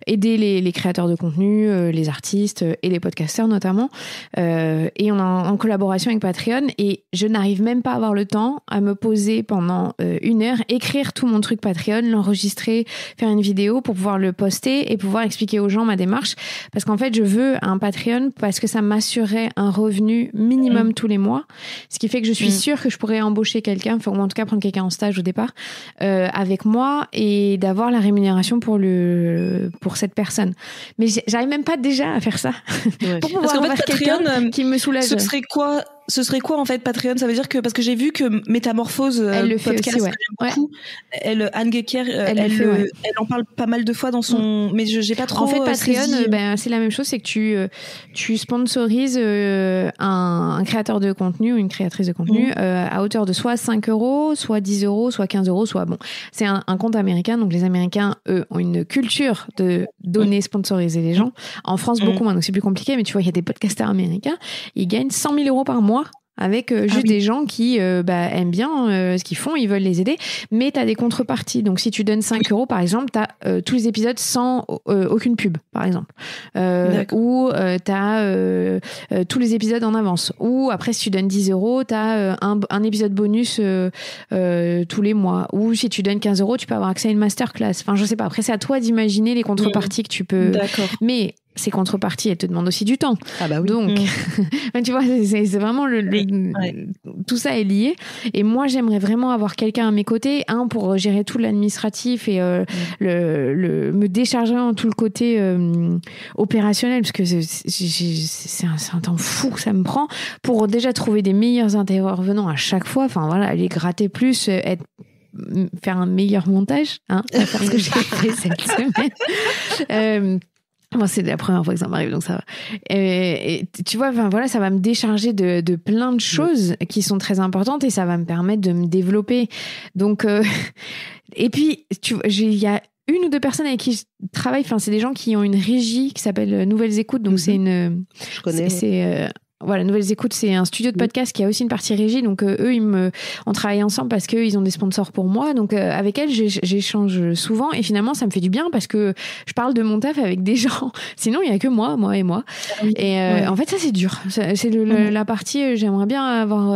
aider les créateurs de contenu, les artistes et les podcasteurs notamment. Et on est en collaboration avec Patreon et je n'arrive même pas avoir le temps à me poser pendant 1 heure, écrire tout mon truc Patreon, l'enregistrer, faire une vidéo pour pouvoir le poster et pouvoir expliquer aux gens ma démarche. Parce qu'en fait, je veux un Patreon parce que ça m'assurerait un revenu minimum tous les mois. Ce qui fait que je suis sûre que je pourrais embaucher quelqu'un, ou en tout cas prendre quelqu'un en stage au départ, avec moi et d'avoir la rémunération pour cette personne. Mais j'arrive même pas déjà à faire ça. Pour pouvoir avoir quelqu'un qui me soulage. Ce serait quoi en fait Patreon? Ça veut dire que parce que j'ai vu que Métamorphose elle le podcast fait aussi, beaucoup. Anne Gecker elle en parle pas mal de fois dans son mais j'ai pas trop. En fait Patreon c'est la même chose, c'est que tu sponsorises un créateur de contenu ou une créatrice de contenu à hauteur de soit 5 €, soit 10 €, soit 15 €, soit c'est un compte américain, donc les Américains eux ont une culture de donner sponsoriser les gens. En France beaucoup moins, donc c'est plus compliqué, mais tu vois il y a des podcasteurs américains, ils gagnent 100 000 € par mois avec juste des gens qui aiment bien ce qu'ils font, ils veulent les aider, mais tu as des contreparties. Donc si tu donnes 5 € par exemple, tu as tous les épisodes sans aucune pub par exemple, ou tu as tous les épisodes en avance, ou après si tu donnes 10 € tu as un épisode bonus tous les mois, ou si tu donnes 15 €, tu peux avoir accès à une masterclass. Enfin je sais pas, après c'est à toi d'imaginer les contreparties que tu peux. Mais ces contreparties, elles te demandent aussi du temps. Ah bah oui. Donc, tu vois, c'est vraiment tout ça est lié. Et moi, j'aimerais vraiment avoir quelqu'un à mes côtés, pour gérer tout l'administratif et me décharger en tout le côté opérationnel, parce que c'est un temps fou que ça me prend pour déjà trouver des meilleurs intervenants à chaque fois. Enfin voilà, aller gratter plus, faire un meilleur montage, faire ce que j'ai fait cette semaine. Moi, c'est la première fois que ça m'arrive, donc ça va. Et tu vois, enfin voilà, ça va me décharger de plein de choses qui sont très importantes et ça va me permettre de me développer. Donc, et puis, il y a une ou deux personnes avec qui je travaille. Enfin, c'est des gens qui ont une régie qui s'appelle Nouvelles Écoutes. Donc, c'est une. Je connais. Voilà, Nouvelles Écoutes, c'est un studio de podcast qui a aussi une partie régie. Donc, eux, on travaille ensemble parce qu'ils ont des sponsors pour moi. Donc, avec elles, j'échange souvent. Et finalement, ça me fait du bien parce que je parle de mon taf avec des gens. Sinon, il n'y a que moi et moi. Oui. Et en fait, ça, c'est dur. C'est la partie, j'aimerais bien avoir...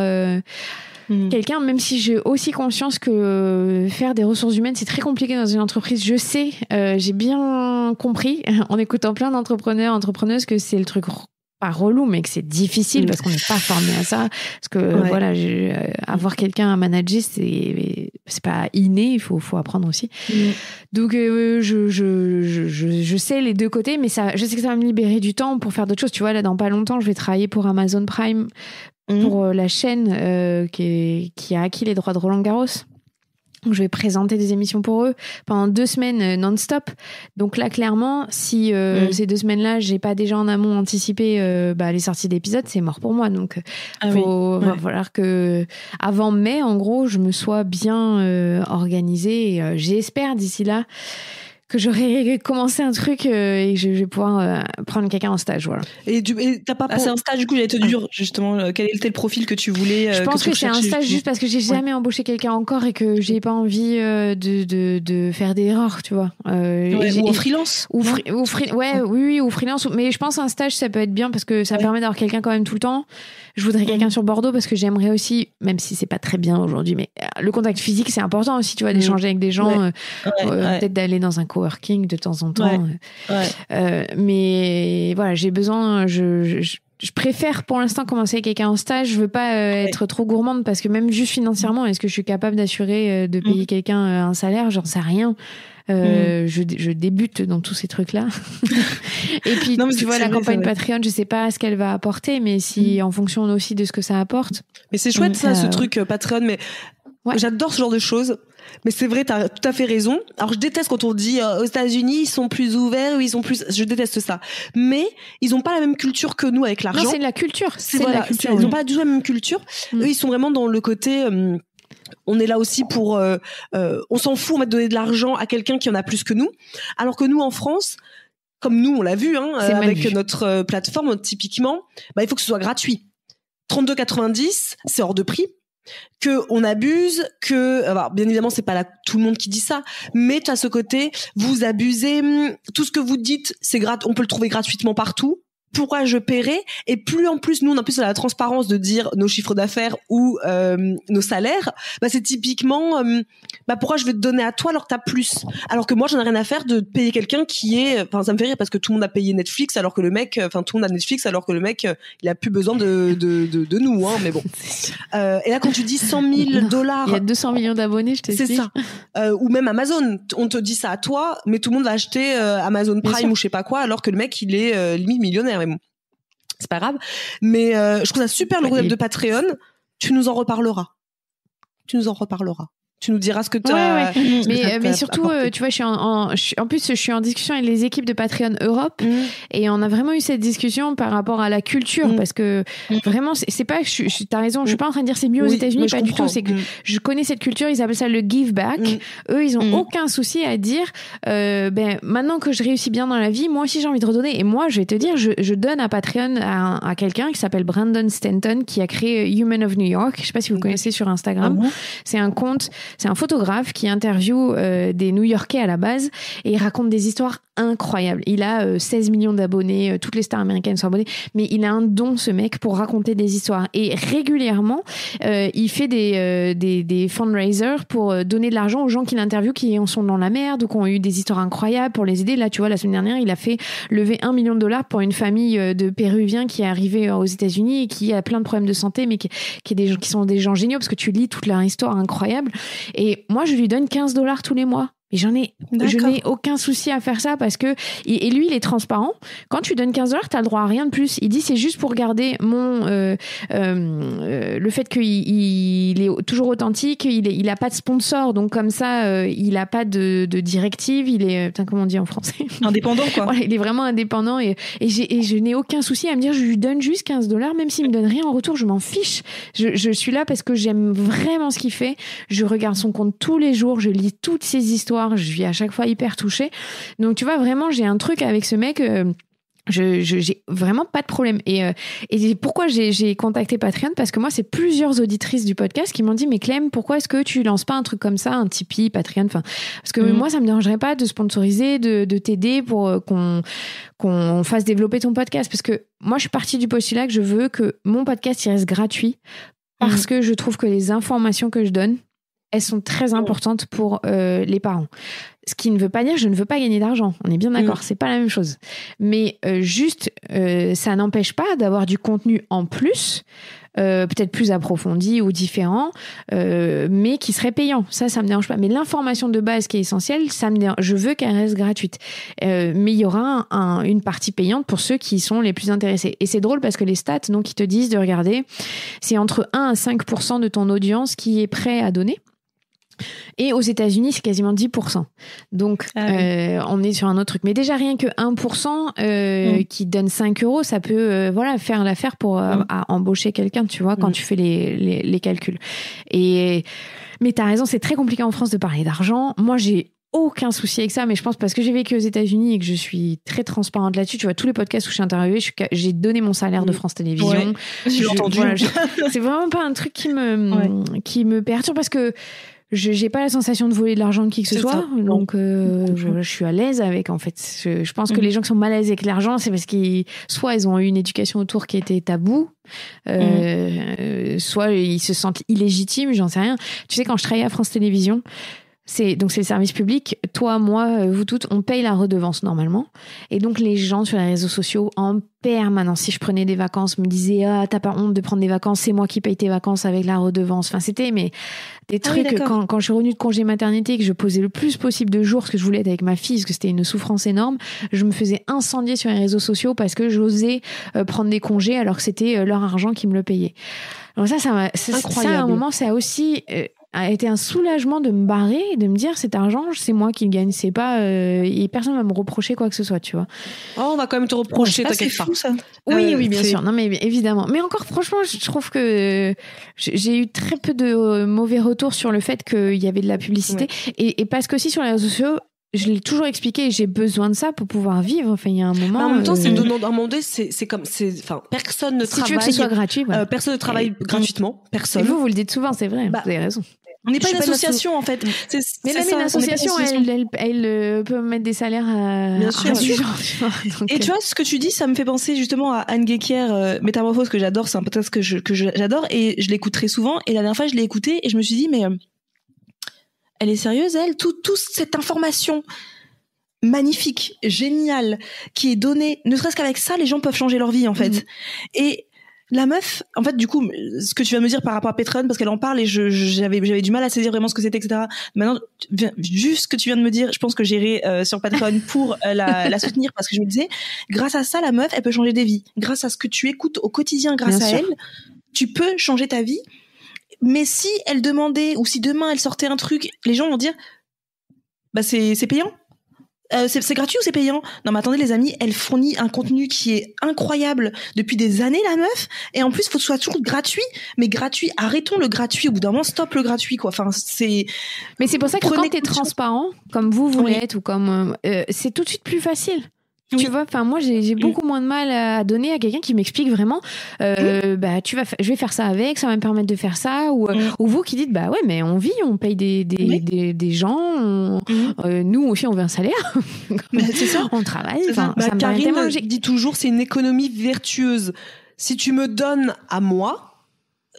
quelqu'un, même si j'ai aussi conscience que faire des ressources humaines, c'est très compliqué dans une entreprise. Je sais, j'ai bien compris en écoutant plein entrepreneuses que c'est le truc pas relou, mais que c'est difficile parce qu'on n'est pas formé à ça. Parce que voilà, avoir quelqu'un à manager, c'est pas inné, il faut apprendre aussi. Donc je sais les deux côtés, mais je sais que ça va me libérer du temps pour faire d'autres choses. Tu vois, là, dans pas longtemps, je vais travailler pour Amazon Prime pour la chaîne qui a acquis les droits de Roland Garros. Je vais présenter des émissions pour eux pendant 2 semaines non-stop. Donc là, clairement, si ces 2 semaines-là, j'ai pas déjà en amont anticipé les sorties d'épisodes, c'est mort pour moi. Donc, va falloir que avant mai, en gros, je me sois bien organisée. Et, j'espère d'ici là que j'aurais commencé un truc et que je vais pouvoir prendre quelqu'un en stage, voilà. Et t'as pas c'est un stage, du coup, j'allais te dire justement quel était le profil que tu voulais. Je pense que c'est un stage juste parce que j'ai jamais embauché quelqu'un encore et que j'ai pas envie de faire d'erreurs, tu vois. Ou en freelance. Ou freelance. Mais je pense un stage, ça peut être bien parce que ça permet d'avoir quelqu'un quand même tout le temps. Je voudrais quelqu'un sur Bordeaux parce que j'aimerais aussi, même si c'est pas très bien aujourd'hui, mais le contact physique, c'est important aussi, tu vois, d'échanger avec des gens, peut-être d'aller dans un coworking de temps en temps. Mais voilà, j'ai besoin, je préfère pour l'instant commencer avec quelqu'un en stage. Je veux pas être trop gourmande parce que même juste financièrement, est-ce que je suis capable d'assurer de payer quelqu'un un salaire? J'en sais rien. Je débute dans tous ces trucs-là. Et puis, tu vois, la campagne Patreon, je sais pas ce qu'elle va apporter, mais si en fonction aussi de ce que ça apporte. Mais c'est chouette ce truc Patreon, mais j'adore ce genre de choses. Mais c'est vrai, t'as tout à fait raison. Alors je déteste quand on dit aux États-Unis ils sont plus ouverts, ils sont plus. Je déteste ça. Mais ils ont pas la même culture que nous avec l'argent. Non, c'est de la culture. Ils ont pas du tout la même culture. Eux, ils sont vraiment dans le côté. On est là aussi pour. On s'en fout, on va donner de l'argent à quelqu'un qui en a plus que nous. Alors que nous en France, comme nous on l'a vu, avec notre plateforme typiquement, il faut que ce soit gratuit. 32,90, c'est hors de prix. Que on abuse, alors, bien évidemment c'est pas tout le monde qui dit ça, mais tu as ce côté vous abusez, tout ce que vous dites c'est on peut le trouver gratuitement partout. Pourquoi je paierais? Et plus en plus, nous, on a plus la transparence de dire nos chiffres d'affaires ou nos salaires. C'est typiquement, pourquoi je vais te donner à toi alors que t'as plus? Alors que moi, j'en ai rien à faire de payer quelqu'un qui est, ça me fait rire parce que tout le monde a payé Netflix alors que le mec, tout le monde a Netflix alors que le mec, il a plus besoin de nous, mais bon. Et là, quand tu dis $100 000, il y a 200 millions d'abonnés, je te dis. C'est ça. Ou même Amazon, on te dit ça à toi, mais tout le monde va acheter Amazon Prime ou je sais pas quoi, alors que le mec, il est limite millionnaire. Mais bon, c'est pas grave. Mais je trouve ça super le concept de Patreon. Tu nous en reparleras. Tu nous diras ce que tu as. Mais surtout, tu vois, en plus, je suis en discussion avec les équipes de Patreon Europe et on a vraiment eu cette discussion par rapport à la culture parce que vraiment, c'est pas, t'as raison, je suis pas en train de dire c'est mieux aux États-Unis, pas du tout. C'est que je connais cette culture, ils appellent ça le give back. Eux, ils ont aucun souci à dire, maintenant que je réussis bien dans la vie, moi aussi j'ai envie de redonner. Et moi, je vais te dire, je donne à Patreon à quelqu'un qui s'appelle Brandon Stanton qui a créé Human of New York. Je sais pas si vous connaissez sur Instagram. C'est un compte. C'est un photographe qui interviewe des New-Yorkais à la base et il raconte des histoires incroyables. Il a 16 millions d'abonnés, toutes les stars américaines sont abonnées, mais il a un don, ce mec, pour raconter des histoires. Et régulièrement, il fait des fundraisers pour donner de l'argent aux gens qu'il interviewe qui en sont dans la merde ou qui ont eu des histoires incroyables pour les aider. Là, tu vois, la semaine dernière, il a fait lever $1 million pour une famille de Péruviens qui est arrivée aux États-Unis et qui a plein de problèmes de santé, mais qui sont des gens géniaux parce que tu lis toute leur histoire incroyable. Et moi, je lui donne $15 tous les mois. Et je n'ai aucun souci à faire ça parce que, et lui, il est transparent. Quand tu donnes 15 $, t'as le droit à rien de plus. Il dit, c'est juste pour garder le fait qu'il est toujours authentique, il a pas de sponsor, donc comme ça, il a pas de directive, il est, comment on dit en français? Indépendant, quoi. Voilà, il est vraiment indépendant et je n'ai aucun souci à me dire, je lui donne juste 15 $, même s'il me donne rien en retour, je m'en fiche. Je suis là parce que j'aime vraiment ce qu'il fait. Je regarde son compte tous les jours, je lis toutes ses histoires. Je suis à chaque fois hyper touchée. Donc, tu vois, vraiment, j'ai un truc avec ce mec. J'ai vraiment pas de problème. Et pourquoi j'ai contacté Patreon? Parce que moi, c'est plusieurs auditrices du podcast qui m'ont dit, mais Clem, pourquoi est-ce que tu lances pas un truc comme ça, un Tipeee, Patreon? Enfin, parce que moi, ça me dérangerait pas de sponsoriser, de t'aider pour qu'on fasse développer ton podcast. Parce que moi, je suis partie du postulat que je veux que mon podcast il reste gratuit parce que je trouve que les informations que je donne, elles sont très importantes pour les parents. Ce qui ne veut pas dire que je ne veux pas gagner d'argent. On est bien d'accord, c'est pas la même chose. Mais juste, ça n'empêche pas d'avoir du contenu en plus, peut-être plus approfondi ou différent, mais qui serait payant. Ça me dérange pas. Mais l'information de base qui est essentielle, je veux qu'elle reste gratuite. Mais il y aura une partie payante pour ceux qui sont les plus intéressés. Et c'est drôle parce que les stats, donc, ils te disent de regarder, c'est entre 1 à 5% de ton audience qui est prêt à donner. Et aux États-Unis, c'est quasiment 10%. Donc, on est sur un autre truc. Mais déjà, rien que 1% qui donne 5 €, ça peut faire l'affaire pour à embaucher quelqu'un, tu vois, quand tu fais les calculs. Mais t'as raison, c'est très compliqué en France de parler d'argent. Moi, j'ai aucun souci avec ça, mais je pense parce que j'ai vécu aux États-Unis et que je suis très transparente là-dessus. Tu vois, tous les podcasts où je suis interviewée, j'ai donné mon salaire de France Télévisions. Ouais, j'ai entendu. Voilà, c'est vraiment pas un truc qui me perturbe parce que j'ai pas la sensation de voler de l'argent de qui que ce soit, donc je suis à l'aise avec, en fait. Je pense que les gens qui sont mal à l'aise avec l'argent, c'est parce qu'ils soit ils ont eu une éducation autour qui était tabou, soit ils se sentent illégitimes, j'en sais rien. Tu sais, quand je travaillais à France Télévisions, c'est le service public, toi, moi, vous toutes, on paye la redevance normalement. Et donc les gens sur les réseaux sociaux en permanence, si je prenais des vacances, me disaient t'as pas honte de prendre des vacances, c'est moi qui paye tes vacances avec la redevance. Enfin, c'était des trucs quand je suis revenue de congé maternité et que je posais le plus possible de jours parce que je voulais être avec ma fille, parce que c'était une souffrance énorme, je me faisais incendier sur les réseaux sociaux parce que j'osais prendre des congés alors que c'était leur argent qui me le payait. Donc ça à un moment, ça a aussi a été un soulagement de me barrer et de me dire cet argent, c'est moi qui le gagne, c'est pas et personne va me reprocher quoi que ce soit, tu vois. On va quand même te reprocher, t'inquiète pas. Ça. Oui, bien sûr. Non, mais évidemment. Mais encore, franchement, je trouve que j'ai eu très peu de mauvais retours sur le fait qu'il y avait de la publicité et parce qu'aussi sur les réseaux sociaux, je l'ai toujours expliqué, j'ai besoin de ça pour pouvoir vivre. Enfin, il y a un moment. En même temps, c'est demander, personne ne travaille. Si tu veux que ce soit gratuit, personne ne travaille gratuitement. Personne. Et vous le dites souvent, c'est vrai. Vous avez raison. On n'est pas une association, en fait. Mais même une association, elle peut mettre des salaires à du genre. Et tu vois, ce que tu dis, ça me fait penser justement à Anne Guéquière, Métamorphose, que j'adore. C'est un podcast que j'adore et je l'écoute très souvent. Et la dernière fois, je l'ai écouté et je me suis dit, mais elle est sérieuse, elle? Toute cette information magnifique, géniale, qui est donnée, ne serait-ce qu'avec ça, les gens peuvent changer leur vie, en fait. Et la meuf, en fait, du coup, ce que tu viens de me dire par rapport à Patreon, parce qu'elle en parle et j'avais du mal à saisir vraiment ce que c'était, etc. Maintenant, juste ce que tu viens de me dire, je pense que j'irai sur Patreon pour la soutenir, parce que je me disais, grâce à ça, la meuf, elle peut changer des vies. Grâce à ce que tu écoutes au quotidien, grâce à elle, tu peux changer ta vie. Mais si elle demandait, ou si demain elle sortait un truc, les gens vont dire, c'est payant. C'est gratuit ou c'est payant? Non mais attendez les amis, elle fournit un contenu qui est incroyable depuis des années, la meuf, et en plus faut que ce soit toujours gratuit, mais gratuit, arrêtons le gratuit, au bout d'un moment stop le gratuit quoi. Enfin mais c'est pour ça que quand t'es transparent comme vous l'êtes, ou comme c'est tout de suite plus facile. Tu vois, enfin moi j'ai beaucoup moins de mal à donner à quelqu'un qui m'explique vraiment je vais faire ça avec, ça va me permettre de faire ça, ou vous qui dites mais on vit, on paye des gens, nous aussi on veut un salaire. C'est ça, on travaille, ça me paraît tellement logique. Dit toujours, c'est une économie vertueuse. Si tu me donnes à moi,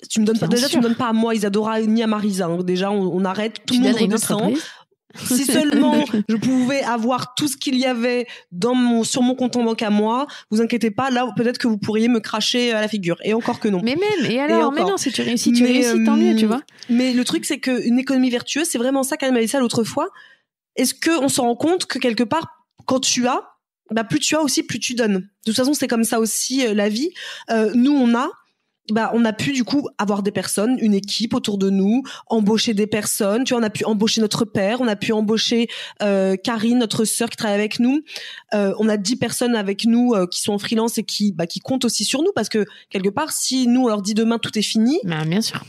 tu me donnes pas, déjà tu me donnes pas à moi Isadora ni à Marisa, hein. Déjà on arrête, tout le monde redescend. Si seulement je pouvais avoir tout ce qu'il y avait sur mon compte en banque à moi, vous inquiétez pas, là peut-être que vous pourriez me cracher à la figure. Et encore que non. Mais même, et alors, mais non, si tu réussis, tant mieux, tu vois. Mais le truc, c'est qu'une économie vertueuse, c'est vraiment ça qu'elle m'avait dit ça l'autre fois. est-ce que on se rend compte que quelque part, quand tu as, plus tu as aussi, plus tu donnes. De toute façon, c'est comme ça aussi la vie. Nous, on a pu du coup avoir des personnes, une équipe autour de nous, embaucher des personnes. Tu vois, on a pu embaucher notre père, on a pu embaucher Karine, notre sœur qui travaille avec nous. On a 10 personnes avec nous qui sont en freelance et qui comptent aussi sur nous parce que quelque part, si nous on leur dit demain tout est fini, bien sûr.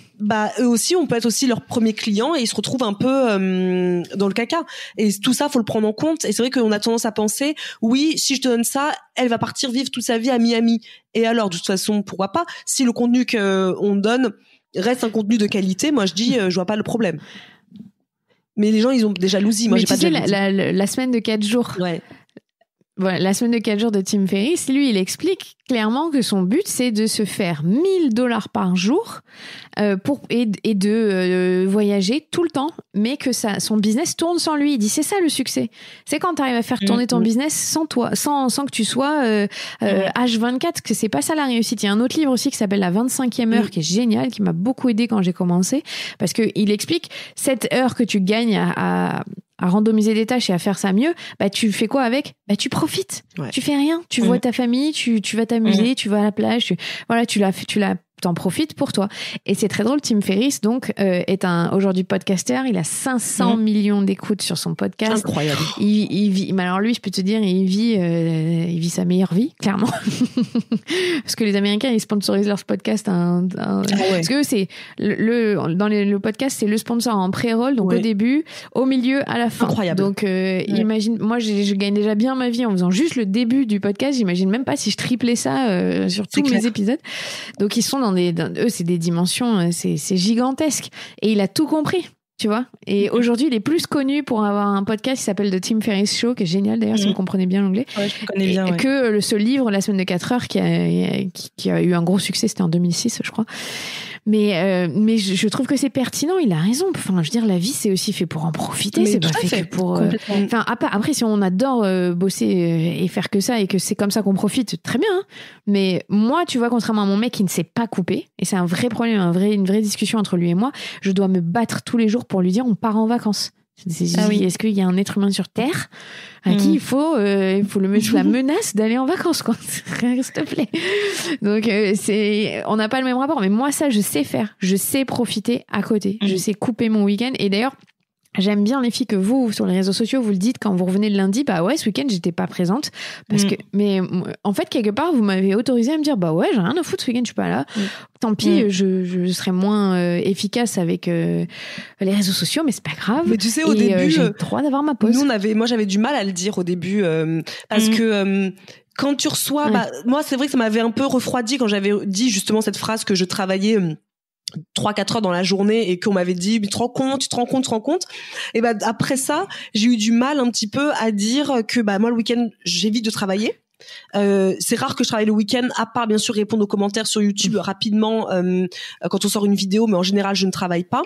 Eux aussi, on peut être aussi leur premier client et ils se retrouvent un peu dans le caca. Et tout ça, faut le prendre en compte. Et c'est vrai qu'on a tendance à penser, oui, si je te donne ça, elle va partir vivre toute sa vie à Miami. Et alors, de toute façon, pourquoi pas? Si le contenu qu'on donne reste un contenu de qualité, moi je dis, je vois pas le problème. Mais les gens, ils ont déjà jalousie. Moi, mais j'ai pas de jalousie. La semaine de 4 jours. Ouais. Voilà, la semaine de 4 jours de Tim Ferriss, lui, il explique clairement que son but, c'est de se faire $1000 par jour et de voyager tout le temps, mais que son business tourne sans lui. Il dit, c'est ça le succès. C'est quand tu arrives à faire tourner ton business sans toi, sans que tu sois H24, que c'est pas ça la réussite. Il y a un autre livre aussi qui s'appelle La 25e heure, qui est génial, qui m'a beaucoup aidé quand j'ai commencé, parce que il explique cette heure que tu gagnes à randomiser des tâches et à faire ça mieux, tu fais quoi avec? Tu profites. Ouais. Tu fais rien. Tu vois ta famille, tu vas t'amuser, tu vas à la plage, t'en profites pour toi. Et c'est très drôle. Tim Ferriss, donc, est aujourd'hui podcasteur. Il a 500 millions d'écoutes sur son podcast. Incroyable. Il vit, mais alors lui, je peux te dire, il vit sa meilleure vie, clairement. Parce que les Américains, ils sponsorisent leur podcast. Parce que c'est dans le podcast, c'est le sponsor en pré-roll, donc au début, au milieu, à la fin. Incroyable. Donc, imagine, moi, je gagne déjà bien ma vie en faisant juste le début du podcast. J'imagine même pas si je triplais ça sur tous mes épisodes. Donc, ils sont eux, c'est des dimensions, c'est gigantesque. Et il a tout compris, tu vois. Et aujourd'hui, il est plus connu pour avoir un podcast qui s'appelle The Tim Ferriss Show, qui est génial d'ailleurs, si vous comprenez bien l'anglais. Ouais, je connais bien. Que ce livre, La semaine de 4 heures, qui a eu un gros succès, c'était en 2006, je crois. Mais je trouve que c'est pertinent, il a raison. Enfin, je veux dire, la vie, c'est aussi fait pour en profiter, mais c'est pas fait que pour... Enfin, après, si on adore bosser et faire que ça, et que c'est comme ça qu'on profite, très bien. Hein. Mais moi, tu vois, contrairement à mon mec qui ne sait pas couper, et c'est un vrai problème, une vraie discussion entre lui et moi, je dois me battre tous les jours pour lui dire, on part en vacances. Est-ce qu'il y a un être humain sur Terre à qui il faut le mettre sous la menace d'aller en vacances, quoi. S'il te plaît. Donc, on n'a pas le même rapport. Mais moi, ça, je sais faire. Je sais profiter à côté. Je sais couper mon week-end. Et d'ailleurs, j'aime bien les filles que vous, sur les réseaux sociaux, vous le dites quand vous revenez le lundi, ce week-end, j'étais pas présente. Mais en fait, quelque part, vous m'avez autorisé à me dire, j'ai rien à foutre ce week-end, je suis pas là. Tant pis, je serai moins efficace avec les réseaux sociaux, mais c'est pas grave. Mais tu sais, au début, j'ai le droit d'avoir ma pause. Moi, j'avais du mal à le dire au début, parce que, quand tu reçois, moi, c'est vrai que ça m'avait un peu refroidi quand j'avais dit justement cette phrase que je travaillais 3-4 heures dans la journée et qu'on m'avait dit, tu te rends compte. Et après ça, j'ai eu du mal un petit peu à dire que moi, le week-end, j'évite de travailler. C'est rare que je travaille le week-end, à part bien sûr répondre aux commentaires sur YouTube rapidement quand on sort une vidéo, mais en général je ne travaille pas.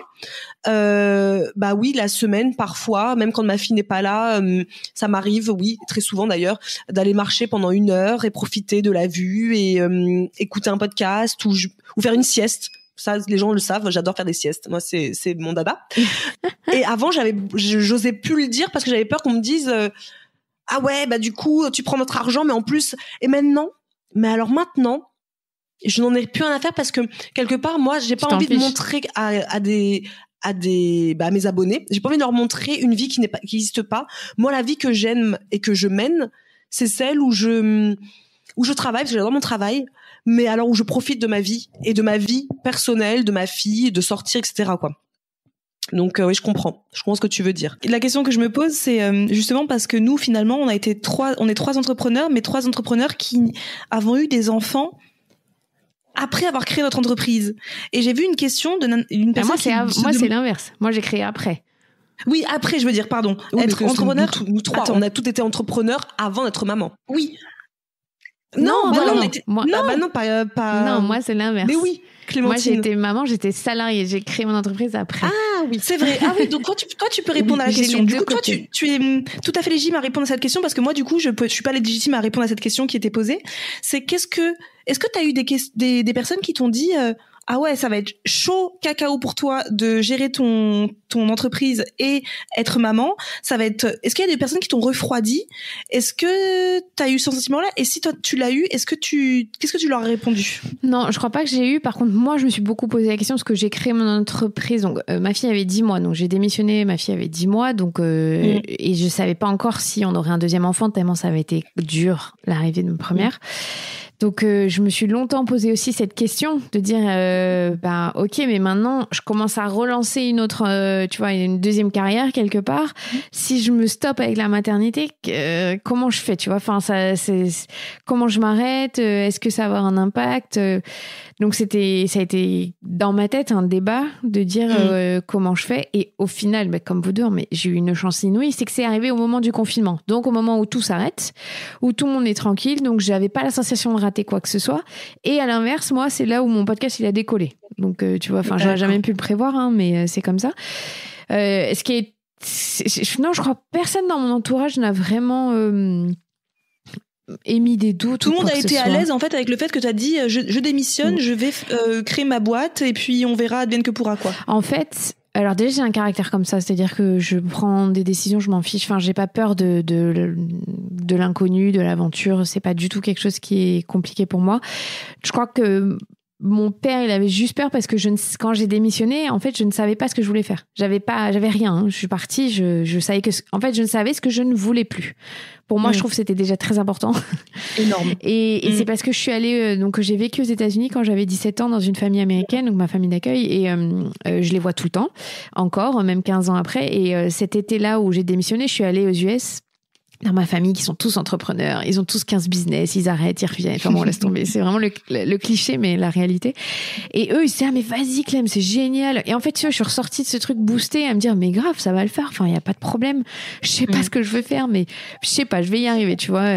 Oui, la semaine parfois, même quand ma fille n'est pas là, ça m'arrive, oui, très souvent d'ailleurs, d'aller marcher pendant 1 heure et profiter de la vue et écouter un podcast ou faire une sieste. Ça, les gens le savent, j'adore faire des siestes. Moi, c'est mon dada. Et avant, j'osais plus le dire parce que j'avais peur qu'on me dise ah ouais, du coup, tu prends notre argent, mais en plus, et maintenant, je n'en ai plus rien à faire parce que quelque part, moi, j'ai pas envie de montrer à mes abonnés, j'ai pas envie de leur montrer une vie qui n'existe pas. Moi, la vie que j'aime et que je mène, c'est celle où je travaille, parce que j'adore mon travail, mais alors où je profite de ma vie et de ma vie personnelle, de ma fille, de sortir, etc., quoi. Donc oui, je comprends ce que tu veux dire. La question que je me pose, c'est justement parce que nous, finalement, on est 3 entrepreneurs, mais 3 entrepreneurs qui avons eu des enfants après avoir créé notre entreprise. Et j'ai vu une question d'une personne moi, c'est l'inverse. Moi, j'ai créé après. Oui, après, je veux dire, pardon. Oui, être entrepreneur. Nous 3, on a tous été entrepreneurs avant d'être maman. Oui. Non, moi, c'est l'inverse. Mais oui. Clémentine. Moi, j'ai été maman, j'étais salariée, j'ai créé mon entreprise après. Ah oui, c'est vrai. Ah oui, donc toi, tu peux répondre à la question. Du coup, toi, tu es tout à fait légitime à répondre à cette question parce que moi, du coup, je suis pas légitime à répondre à cette question qui était posée. C'est est-ce que tu as eu des personnes qui t'ont dit ah ouais, ça va être chaud cacao pour toi de gérer ton entreprise et être maman, ça va être, est-ce qu'il y a des personnes qui t'ont refroidi? Est-ce que t'as eu ce sentiment-là? Et si toi, tu l'as eu, qu'est-ce que tu leur as répondu? Non, je crois pas que j'ai eu. Par contre, moi, je me suis beaucoup posé la question parce que j'ai créé mon entreprise. Donc, ma fille avait 10 mois. Donc, j'ai démissionné. Ma fille avait 10 mois. Donc, et je savais pas encore si on aurait un deuxième enfant tellement ça avait été dur, l'arrivée de ma première. Donc, je me suis longtemps posé aussi cette question de dire, ok, mais maintenant, je commence à relancer une autre, tu vois, une deuxième carrière quelque part. Si je me stoppe avec la maternité, comment je fais, tu vois? Enfin, comment je m'arrête? Est-ce que ça va avoir un impact? Donc, ça a été dans ma tête un débat de dire comment je fais. Et au final, comme vous deux, mais j'ai eu une chance inouïe, c'est que c'est arrivé au moment du confinement. Donc, au moment où tout s'arrête, où tout le monde est tranquille. Donc, j'avais pas la sensation de rater quoi que ce soit. Et à l'inverse, moi, c'est là où mon podcast, il a décollé. Donc, tu vois, enfin, j'aurais jamais pu le prévoir, hein, mais c'est comme ça. Ce qui est... Non, je crois que personne dans mon entourage n'a vraiment... émis des doutes. Tout le monde a été à l'aise en fait avec le fait que tu as dit je démissionne, je vais créer ma boîte et puis on verra advienne que pourra quoi. En fait, alors déjà j'ai un caractère comme ça, c'est-à-dire que je prends des décisions, je m'en fiche. Enfin, j'ai pas peur de l'inconnu, de l'aventure. C'est pas du tout quelque chose qui est compliqué pour moi. Je crois que mon père, il avait juste peur parce que quand j'ai démissionné, en fait, je ne savais pas ce que je voulais faire. J'avais rien. Hein. Je suis partie, je savais en fait, je ne savais ce que je ne voulais plus. Pour moi, je trouve que c'était déjà très important. Énorme. Et c'est parce que je suis allée, donc j'ai vécu aux États-Unis quand j'avais 17 ans dans une famille américaine, donc ma famille d'accueil, et je les vois tout le temps, encore, même 15 ans après. Et cet été-là où j'ai démissionné, je suis allée aux US. Dans ma famille, qui sont tous entrepreneurs, ils ont tous 15 business, ils arrêtent, ils reviennent. Enfin bon, laisse tomber. C'est vraiment le cliché, mais la réalité. Et eux, ils se disent, ah, mais vas-y, Clem, c'est génial. Et en fait, tu vois, je suis ressortie de ce truc boosté à me dire, mais grave, ça va le faire. Enfin, il n'y a pas de problème. Je sais pas ce que je veux faire, mais je sais pas, je vais y arriver, tu vois.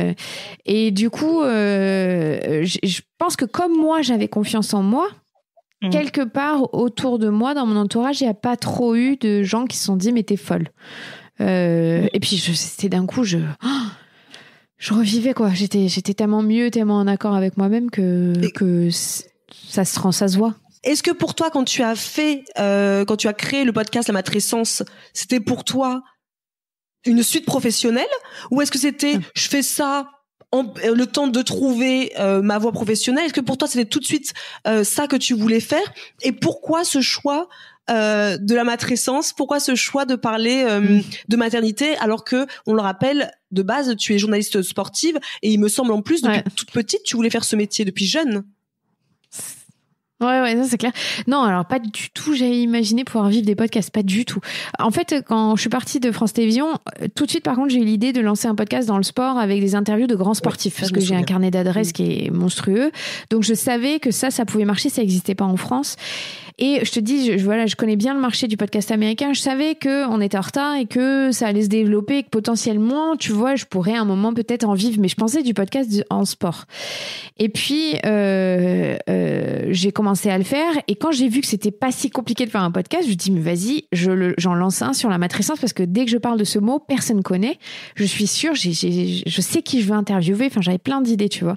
Et du coup, je pense que comme moi, j'avais confiance en moi, quelque part autour de moi, dans mon entourage, il n'y a pas trop eu de gens qui se sont dit, mais t'es folle. Et puis c'était d'un coup je revivais quoi, j'étais tellement mieux, tellement en accord avec moi-même que ça se voit. Est-ce que pour toi quand tu as créé le podcast La Matrescence, c'était pour toi une suite professionnelle ou est-ce que c'était je fais ça le temps de trouver ma voie professionnelle? Est-ce que pour toi c'était tout de suite ça que tu voulais faire? Et pourquoi ce choix de la matrescence? Pourquoi ce choix de parler de maternité alors que, on le rappelle, de base tu es journaliste sportive et il me semble en plus depuis toute petite tu voulais faire ce métier depuis jeune. Ouais, ça c'est clair. Non, alors pas du tout, j'avais imaginé pouvoir vivre des podcasts, pas du tout. En fait, quand je suis partie de France Télévisions, tout de suite, par contre, j'ai eu l'idée de lancer un podcast dans le sport avec des interviews de grands sportifs, parce que j'ai un carnet d'adresses qui est monstrueux. Donc, je savais que ça pouvait marcher, ça n'existait pas en France. Et je te dis, je connais bien le marché du podcast américain. Je savais qu'on était en retard et que ça allait se développer et que potentiellement, tu vois, je pourrais à un moment peut-être en vivre. Mais je pensais du podcast en sport. Et puis, j'ai commencé à le faire. Et quand j'ai vu que c'était pas si compliqué de faire un podcast, je me dis, mais vas-y, j'en lance un sur la matrescence parce que dès que je parle de ce mot, personne connaît. Je suis sûre, je sais qui je veux interviewer. Enfin, j'avais plein d'idées, tu vois.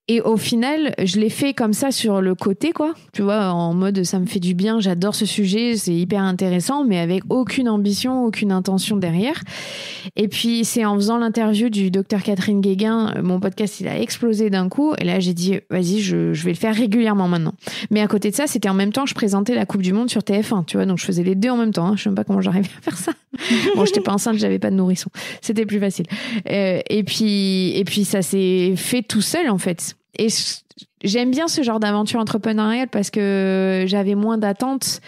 Et au final, je l'ai fait comme ça sur le côté, quoi. Tu vois, en mode, ça me fait du bien, j'adore ce sujet, c'est hyper intéressant, mais avec aucune ambition, aucune intention derrière. Et puis, c'est en faisant l'interview du docteur Catherine Guéguin, mon podcast, il a explosé d'un coup. Et là, j'ai dit, vas-y, je vais le faire régulièrement maintenant. Mais à côté de ça, c'était en même temps que je présentais la Coupe du Monde sur TF1, tu vois. Donc, je faisais les deux en même temps. Hein. Je sais même pas comment j'arrivais à faire ça. Bon, j'étais pas enceinte, j'avais pas de nourrisson. C'était plus facile. Et puis, ça s'est fait tout seul, en fait. Et j'aime bien ce genre d'aventure entrepreneuriale parce que j'avais moins d'attentes,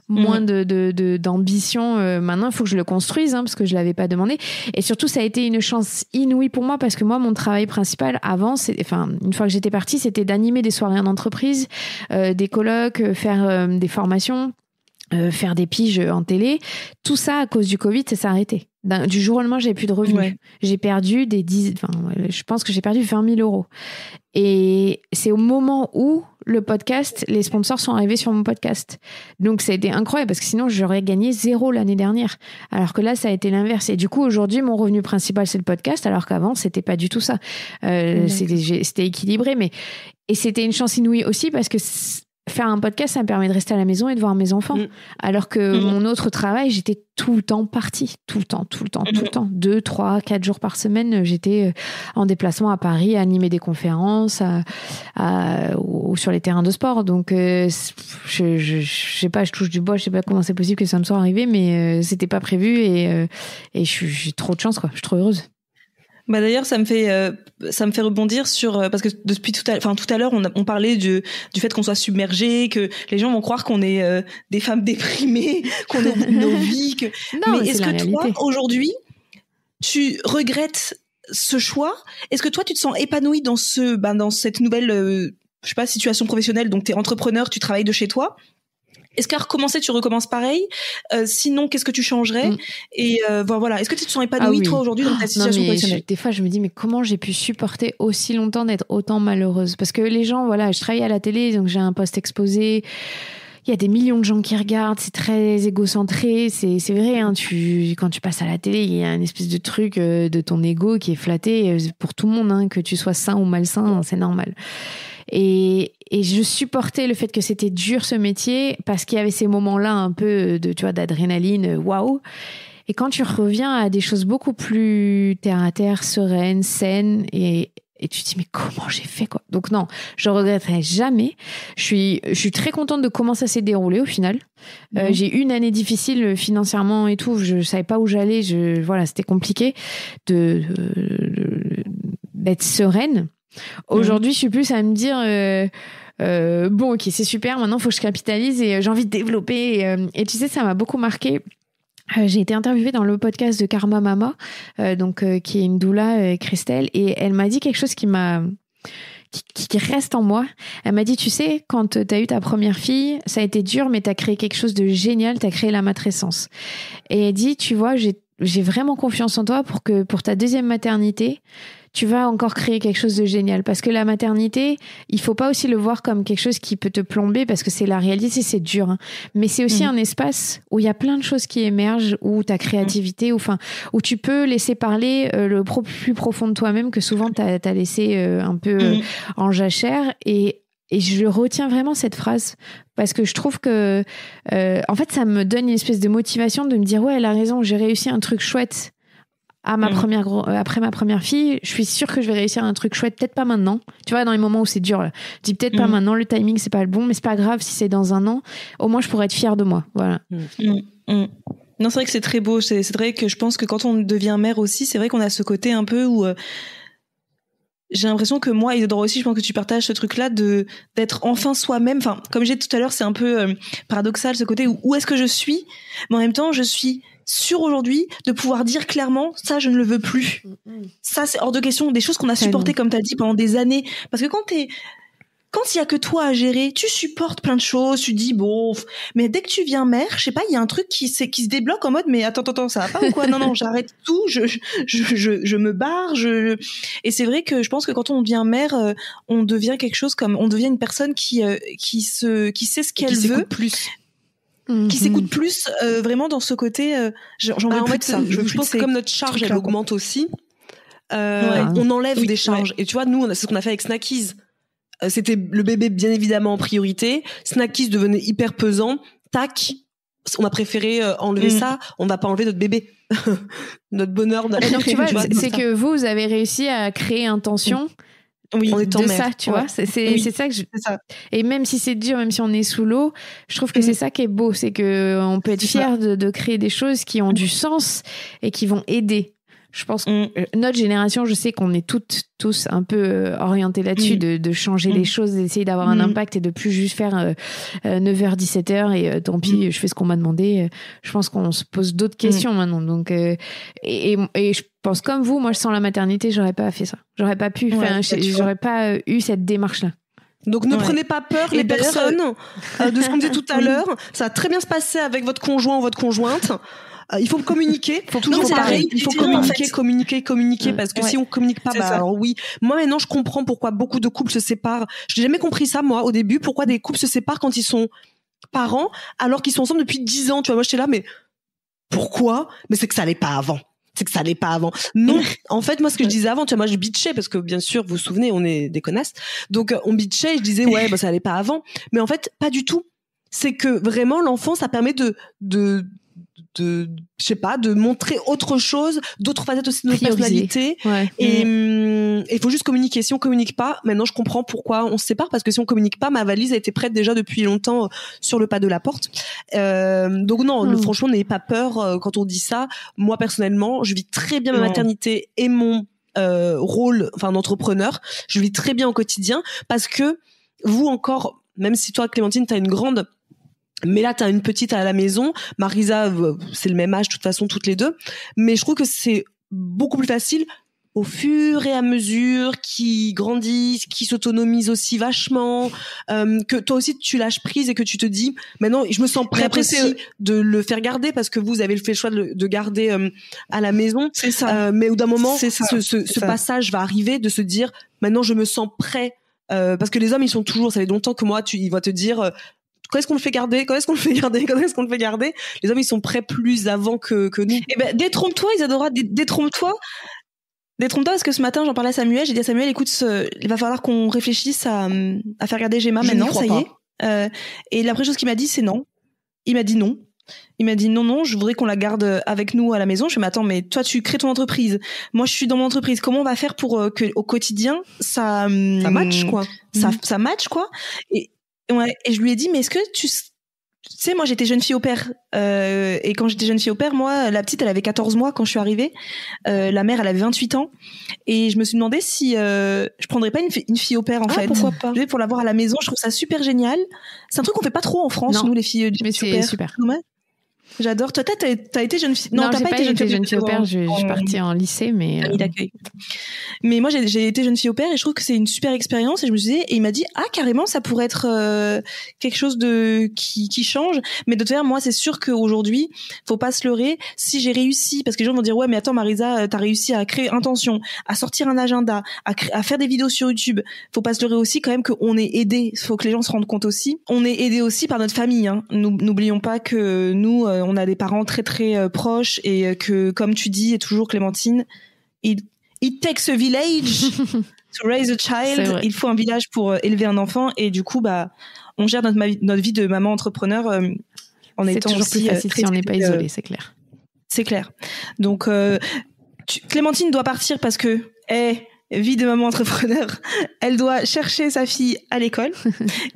moins d'ambition. Maintenant, il faut que je le construise parce que je l'avais pas demandé. Et surtout, ça a été une chance inouïe pour moi parce que moi, mon travail principal avant, une fois que j'étais partie, c'était d'animer des soirées en entreprise, des colloques, faire des formations, faire des piges en télé. Tout ça, à cause du Covid, ça s'est arrêté. Du jour au lendemain, j'ai plus de revenus. Ouais. J'ai perdu je pense que j'ai perdu 20 000 euros. Et c'est au moment où le podcast, les sponsors sont arrivés sur mon podcast. Donc, ça a été incroyable parce que sinon, j'aurais gagné 0 l'année dernière. Alors que là, ça a été l'inverse. Et du coup, aujourd'hui, mon revenu principal, c'est le podcast, alors qu'avant, c'était pas du tout ça. C'était équilibré, et c'était une chance inouïe aussi parce que faire un podcast, ça me permet de rester à la maison et de voir mes enfants. Alors que mon autre travail, j'étais tout le temps partie. Tout le temps. 2, 3, 4 jours par semaine, j'étais en déplacement à Paris, à animer des conférences ou sur les terrains de sport. Donc, je sais pas, je touche du bois, je sais pas comment c'est possible que ça me soit arrivé, mais c'était pas prévu et j'ai trop de chance, quoi. Je suis trop heureuse. Bah d'ailleurs, ça me fait rebondir sur parce que depuis tout à l'heure, on parlait du fait qu'on soit submergé, que les gens vont croire qu'on est des femmes déprimées, qu'on est nos vies. Non, mais est-ce que réalité. toi, aujourd'hui, tu regrettes ce choix? Est-ce que toi, tu te sens épanouie dans cette nouvelle, je sais pas, situation professionnelle? Donc, t'es entrepreneur, tu travailles de chez toi. Est-ce qu'à recommencer, tu recommences pareil? Sinon, qu'est-ce que tu changerais? Et voilà. Est-ce que tu te sens épanouie, toi, aujourd'hui, dans ta situation professionnelle? Des fois, je me dis, mais comment j'ai pu supporter aussi longtemps d'être autant malheureuse? Parce que les gens, voilà, je travaille à la télé, donc j'ai un poste exposé. Il y a des millions de gens qui regardent, c'est très égocentré, c'est vrai, hein, quand tu passes à la télé, il y a une espèce de truc de ton ego qui est flatté pour tout le monde, hein, que tu sois sain ou malsain, c'est normal. Et je supportais le fait que c'était dur ce métier parce qu'il y avait ces moments-là un peu d'adrénaline, waouh. Et quand tu reviens à des choses beaucoup plus terre à terre, sereines, saines, et tu te dis mais comment j'ai fait, quoi. Donc non, je regretterai jamais. Je suis très contente de comment ça s'est déroulé au final. J'ai eu une année difficile financièrement et tout. Je savais pas où j'allais. Voilà, c'était compliqué d'être sereine. Aujourd'hui, je suis plus à me dire bon, ok, c'est super. Maintenant, il faut que je capitalise et j'ai envie de développer. Et tu sais, ça m'a beaucoup marqué. J'ai été interviewée dans le podcast de Karma Mama, qui est une doula, Christelle, et elle m'a dit quelque chose qui reste en moi. Elle m'a dit, tu sais, quand t'as eu ta première fille, ça a été dur, mais t'as créé quelque chose de génial, t'as créé la matrescence. Et elle dit, tu vois, j'ai vraiment confiance en toi pour ta deuxième maternité, tu vas encore créer quelque chose de génial. Parce que la maternité, il faut pas aussi le voir comme quelque chose qui peut te plomber, parce que c'est la réalité, c'est dur, hein. Mais c'est aussi un espace où il y a plein de choses qui émergent, où ta créativité, où tu peux laisser parler le plus profond de toi-même que souvent t'as laissé un peu en jachère. Et je retiens vraiment cette phrase parce que je trouve que, en fait, ça me donne une espèce de motivation de me dire, ouais, elle a raison, j'ai réussi un truc chouette après ma première fille. Je suis sûre que je vais réussir un truc chouette, peut-être pas maintenant. Tu vois, dans les moments où c'est dur, là. Je dis peut-être pas maintenant, le timing, c'est pas le bon, mais c'est pas grave si c'est dans un an. Au moins, je pourrais être fière de moi. Voilà. Non, c'est vrai que c'est très beau. C'est vrai que je pense que quand on devient mère aussi, c'est vrai qu'on a ce côté un peu où, j'ai l'impression que moi, Isidore aussi, je pense que tu partages ce truc-là d'être enfin soi-même. Enfin, comme j'ai dit tout à l'heure, c'est un peu paradoxal, ce côté où est-ce que je suis, mais en même temps, je suis sûre aujourd'hui de pouvoir dire clairement, ça, je ne le veux plus. Ça, c'est hors de question. Des choses qu'on a supportées, comme tu as dit, pendant des années. Parce que quand il y a que toi à gérer, tu supportes plein de choses, tu dis bon, mais dès que tu viens mère, je sais pas, il y a un truc qui se débloque en mode mais attends, ça va pas ou quoi? Non, j'arrête tout, je me barre, et c'est vrai que je pense que quand on devient mère, on devient on devient une personne qui sait ce qu'elle veut plus. Qui s'écoute plus, vraiment dans ce côté j'en veux plus de ça. Je pense que comme notre charge elle augmente aussi, on enlève des charges. Et tu vois, nous c'est ce qu'on a fait avec Snackies. C'était le bébé bien évidemment en priorité. Snackies devenait hyper pesant. Tac, on a préféré enlever ça. On va pas enlever notre bébé, notre bonheur. Donc tu vois, c'est que vous avez réussi à créer un tension. Oui, en étant de mère. Ça, tu vois, c'est ça que Et même si c'est dur, même si on est sous l'eau, je trouve que c'est ça qui est beau, c'est que on peut être fier de créer des choses qui ont du sens et qui vont aider. Je pense que notre génération, je sais qu'on est tous un peu orientés là-dessus, de changer les choses, d'essayer d'avoir un impact et de plus juste faire 9h, 17h et tant pis, je fais ce qu'on m'a demandé. Je pense qu'on se pose d'autres questions maintenant. Donc, et je pense comme vous, moi, sans la maternité, j'aurais pas fait ça. J'aurais pas pu, j'aurais pas eu cette démarche-là. Donc ne prenez pas peur, les personnes, de ce qu'on disait tout à l'heure. Ça va très bien se passer avec votre conjoint ou votre conjointe. Il faut communiquer. Toujours pareil. Il faut communiquer parce que si on communique pas, alors oui. Moi maintenant, je comprends pourquoi beaucoup de couples se séparent. Je n'ai jamais compris ça moi au début. Pourquoi des couples se séparent quand ils sont parents alors qu'ils sont ensemble depuis 10 ans. Tu vois, moi j'étais là, mais pourquoi? Mais c'est que ça allait pas avant. c'est que ça allait pas avant. Non, en fait, moi, ce que je disais avant, tu vois, moi, je bitchais parce que, bien sûr, vous vous souvenez, on est des connasses. Donc, on bitchait et je disais, ouais, bah, ça allait pas avant. Mais en fait, pas du tout. C'est que vraiment, l'enfant, ça permet de je sais pas, de montrer autre chose, d'autres facettes aussi de notre personnalité. Ouais. Et il faut juste communiquer. Si on communique pas, maintenant je comprends pourquoi on se sépare, parce que si on communique pas, ma valise a été prête déjà depuis longtemps sur le pas de la porte. Donc non, franchement, n'ayez pas peur quand on dit ça. Moi personnellement, je vis très bien ma maternité et mon rôle, enfin d'entrepreneur. Je vis très bien au quotidien parce que vous encore, même si toi Clémentine, t'as une grande. Mais là, t'as une petite à la maison. Marisa, c'est le même âge, de toute façon, toutes les deux. Mais je trouve que c'est beaucoup plus facile au fur et à mesure qu'ils grandissent, qu'ils s'autonomisent aussi vachement, que toi aussi tu lâches prise et que tu te dis, maintenant, je me sens prête aussi de le faire garder parce que vous avez fait le choix de garder à la maison. C'est ça. Mais au d'un moment, ce passage va arriver de se dire, maintenant, je me sens prêt. Parce que les hommes, ils sont toujours, ça fait longtemps que moi, ils vont te dire, quand est-ce qu'on le fait garder? Quand est-ce qu'on le fait garder? Quand est-ce qu'on le fait garder? Les hommes, ils sont prêts plus avant que nous. Eh ben, détrompe-toi, Isadora, détrompe-toi. Détrompe-toi parce que ce matin, j'en parlais à Samuel. J'ai dit à Samuel, écoute, il va falloir qu'on réfléchisse à faire garder Gemma maintenant, ça y est. Et la première chose qu'il m'a dit, c'est non. Il m'a dit non. Il m'a dit non, je voudrais qu'on la garde avec nous à la maison. Je me dis, attends, mais toi, tu crées ton entreprise. Moi, je suis dans mon entreprise. Comment on va faire pour que au quotidien, ça match, quoi. Ça match, quoi. Et je lui ai dit, mais est-ce que tu sais, moi j'étais jeune fille au père et quand j'étais jeune fille au père, moi la petite elle avait 14 mois quand je suis arrivée, la mère elle avait 28 ans et je me suis demandé si je prendrais pas une fille au père en fait. Pourquoi pas, pour l'avoir à la maison, je trouve ça super génial. C'est un truc qu'on fait pas trop en France, nous les filles du mais c'est super. Ouais. J'adore. Toi, t'as été jeune fille. Non, t'as pas été jeune fille au père. Je suis partie en lycée, mais. Mais moi, j'ai été jeune fille au père et je trouve que c'est une super expérience. Et je me suis dit, et il m'a dit, ah, carrément, ça pourrait être quelque chose qui change. Mais de toute façon, moi, c'est sûr qu'aujourd'hui, faut pas se leurrer. Si j'ai réussi, parce que les gens vont dire, ouais, mais attends, Marisa, t'as réussi à créer Intention, à sortir un agenda, à faire des vidéos sur YouTube. Faut pas se leurrer aussi quand même qu'on est aidé. Faut que les gens se rendent compte aussi. On est aidé aussi par notre famille. Hein. N'oublions pas que nous, on a des parents très très proches et que, comme tu dis, et toujours Clémentine, it takes a village to raise a child. Il faut un village pour élever un enfant et du coup, on gère notre vie de maman entrepreneur en étant toujours aussi plus facile si on n'est pas isolé, c'est clair. C'est clair. Donc, Clémentine doit partir parce que vie de maman entrepreneur, elle doit chercher sa fille à l'école.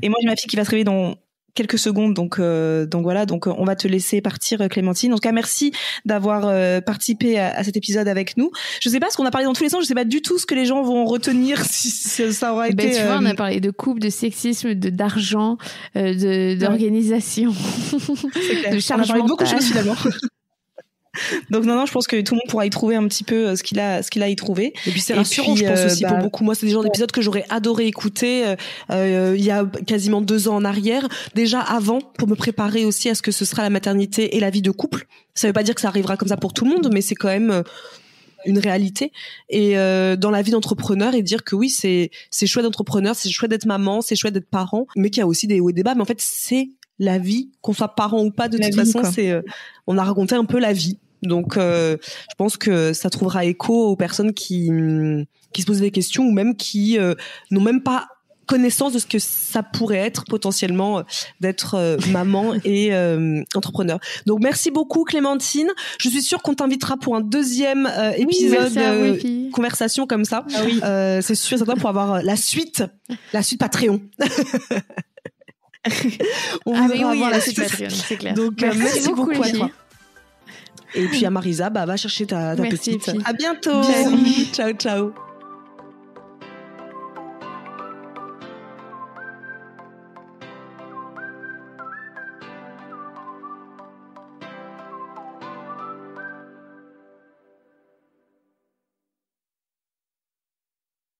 Et moi, j'ai ma fille qui va se réveiller dans quelques secondes, donc voilà, donc on va te laisser partir, Clémentine. En tout cas, merci d'avoir participé à cet épisode avec nous. Je sais pas, ce qu'on a parlé dans tous les sens, je sais pas du tout ce que les gens vont retenir, si ça aura été. Tu vois, on a parlé de couple, de sexisme, d'argent, d'organisation, de charge mentale. On a parlé de beaucoup de choses finalement. Donc non, je pense que tout le monde pourra y trouver un petit peu ce qu'il a à y trouver. Et puis c'est rassurant, je pense aussi pour beaucoup. Moi, c'est des genres d'épisodes que j'aurais adoré écouter il y a quasiment 2 ans en arrière, déjà avant, pour me préparer aussi à ce que ce sera la maternité et la vie de couple. Ça veut pas dire que ça arrivera comme ça pour tout le monde, mais c'est quand même une réalité. Et dans la vie d'entrepreneur, et dire que oui, c'est chouette d'entrepreneur, c'est chouette d'être maman, c'est chouette d'être parent, mais qu'il y a aussi des hauts et des bas. Mais en fait, c'est la vie, qu'on soit parent ou pas, de toute façon, on a raconté un peu la vie. Donc, je pense que ça trouvera écho aux personnes qui se posent des questions ou même qui n'ont même pas connaissance de ce que ça pourrait être potentiellement d'être maman et entrepreneur. Donc, merci beaucoup Clémentine. Je suis sûre qu'on t'invitera pour un deuxième épisode conversation comme ça. Ah oui. C'est sûr, certain, pour avoir la suite Patreon. On va avoir la suite Patreon, c'est clair. Donc, merci beaucoup à toi. Et puis à Marisa, va chercher ta petite. À bientôt. Ciao.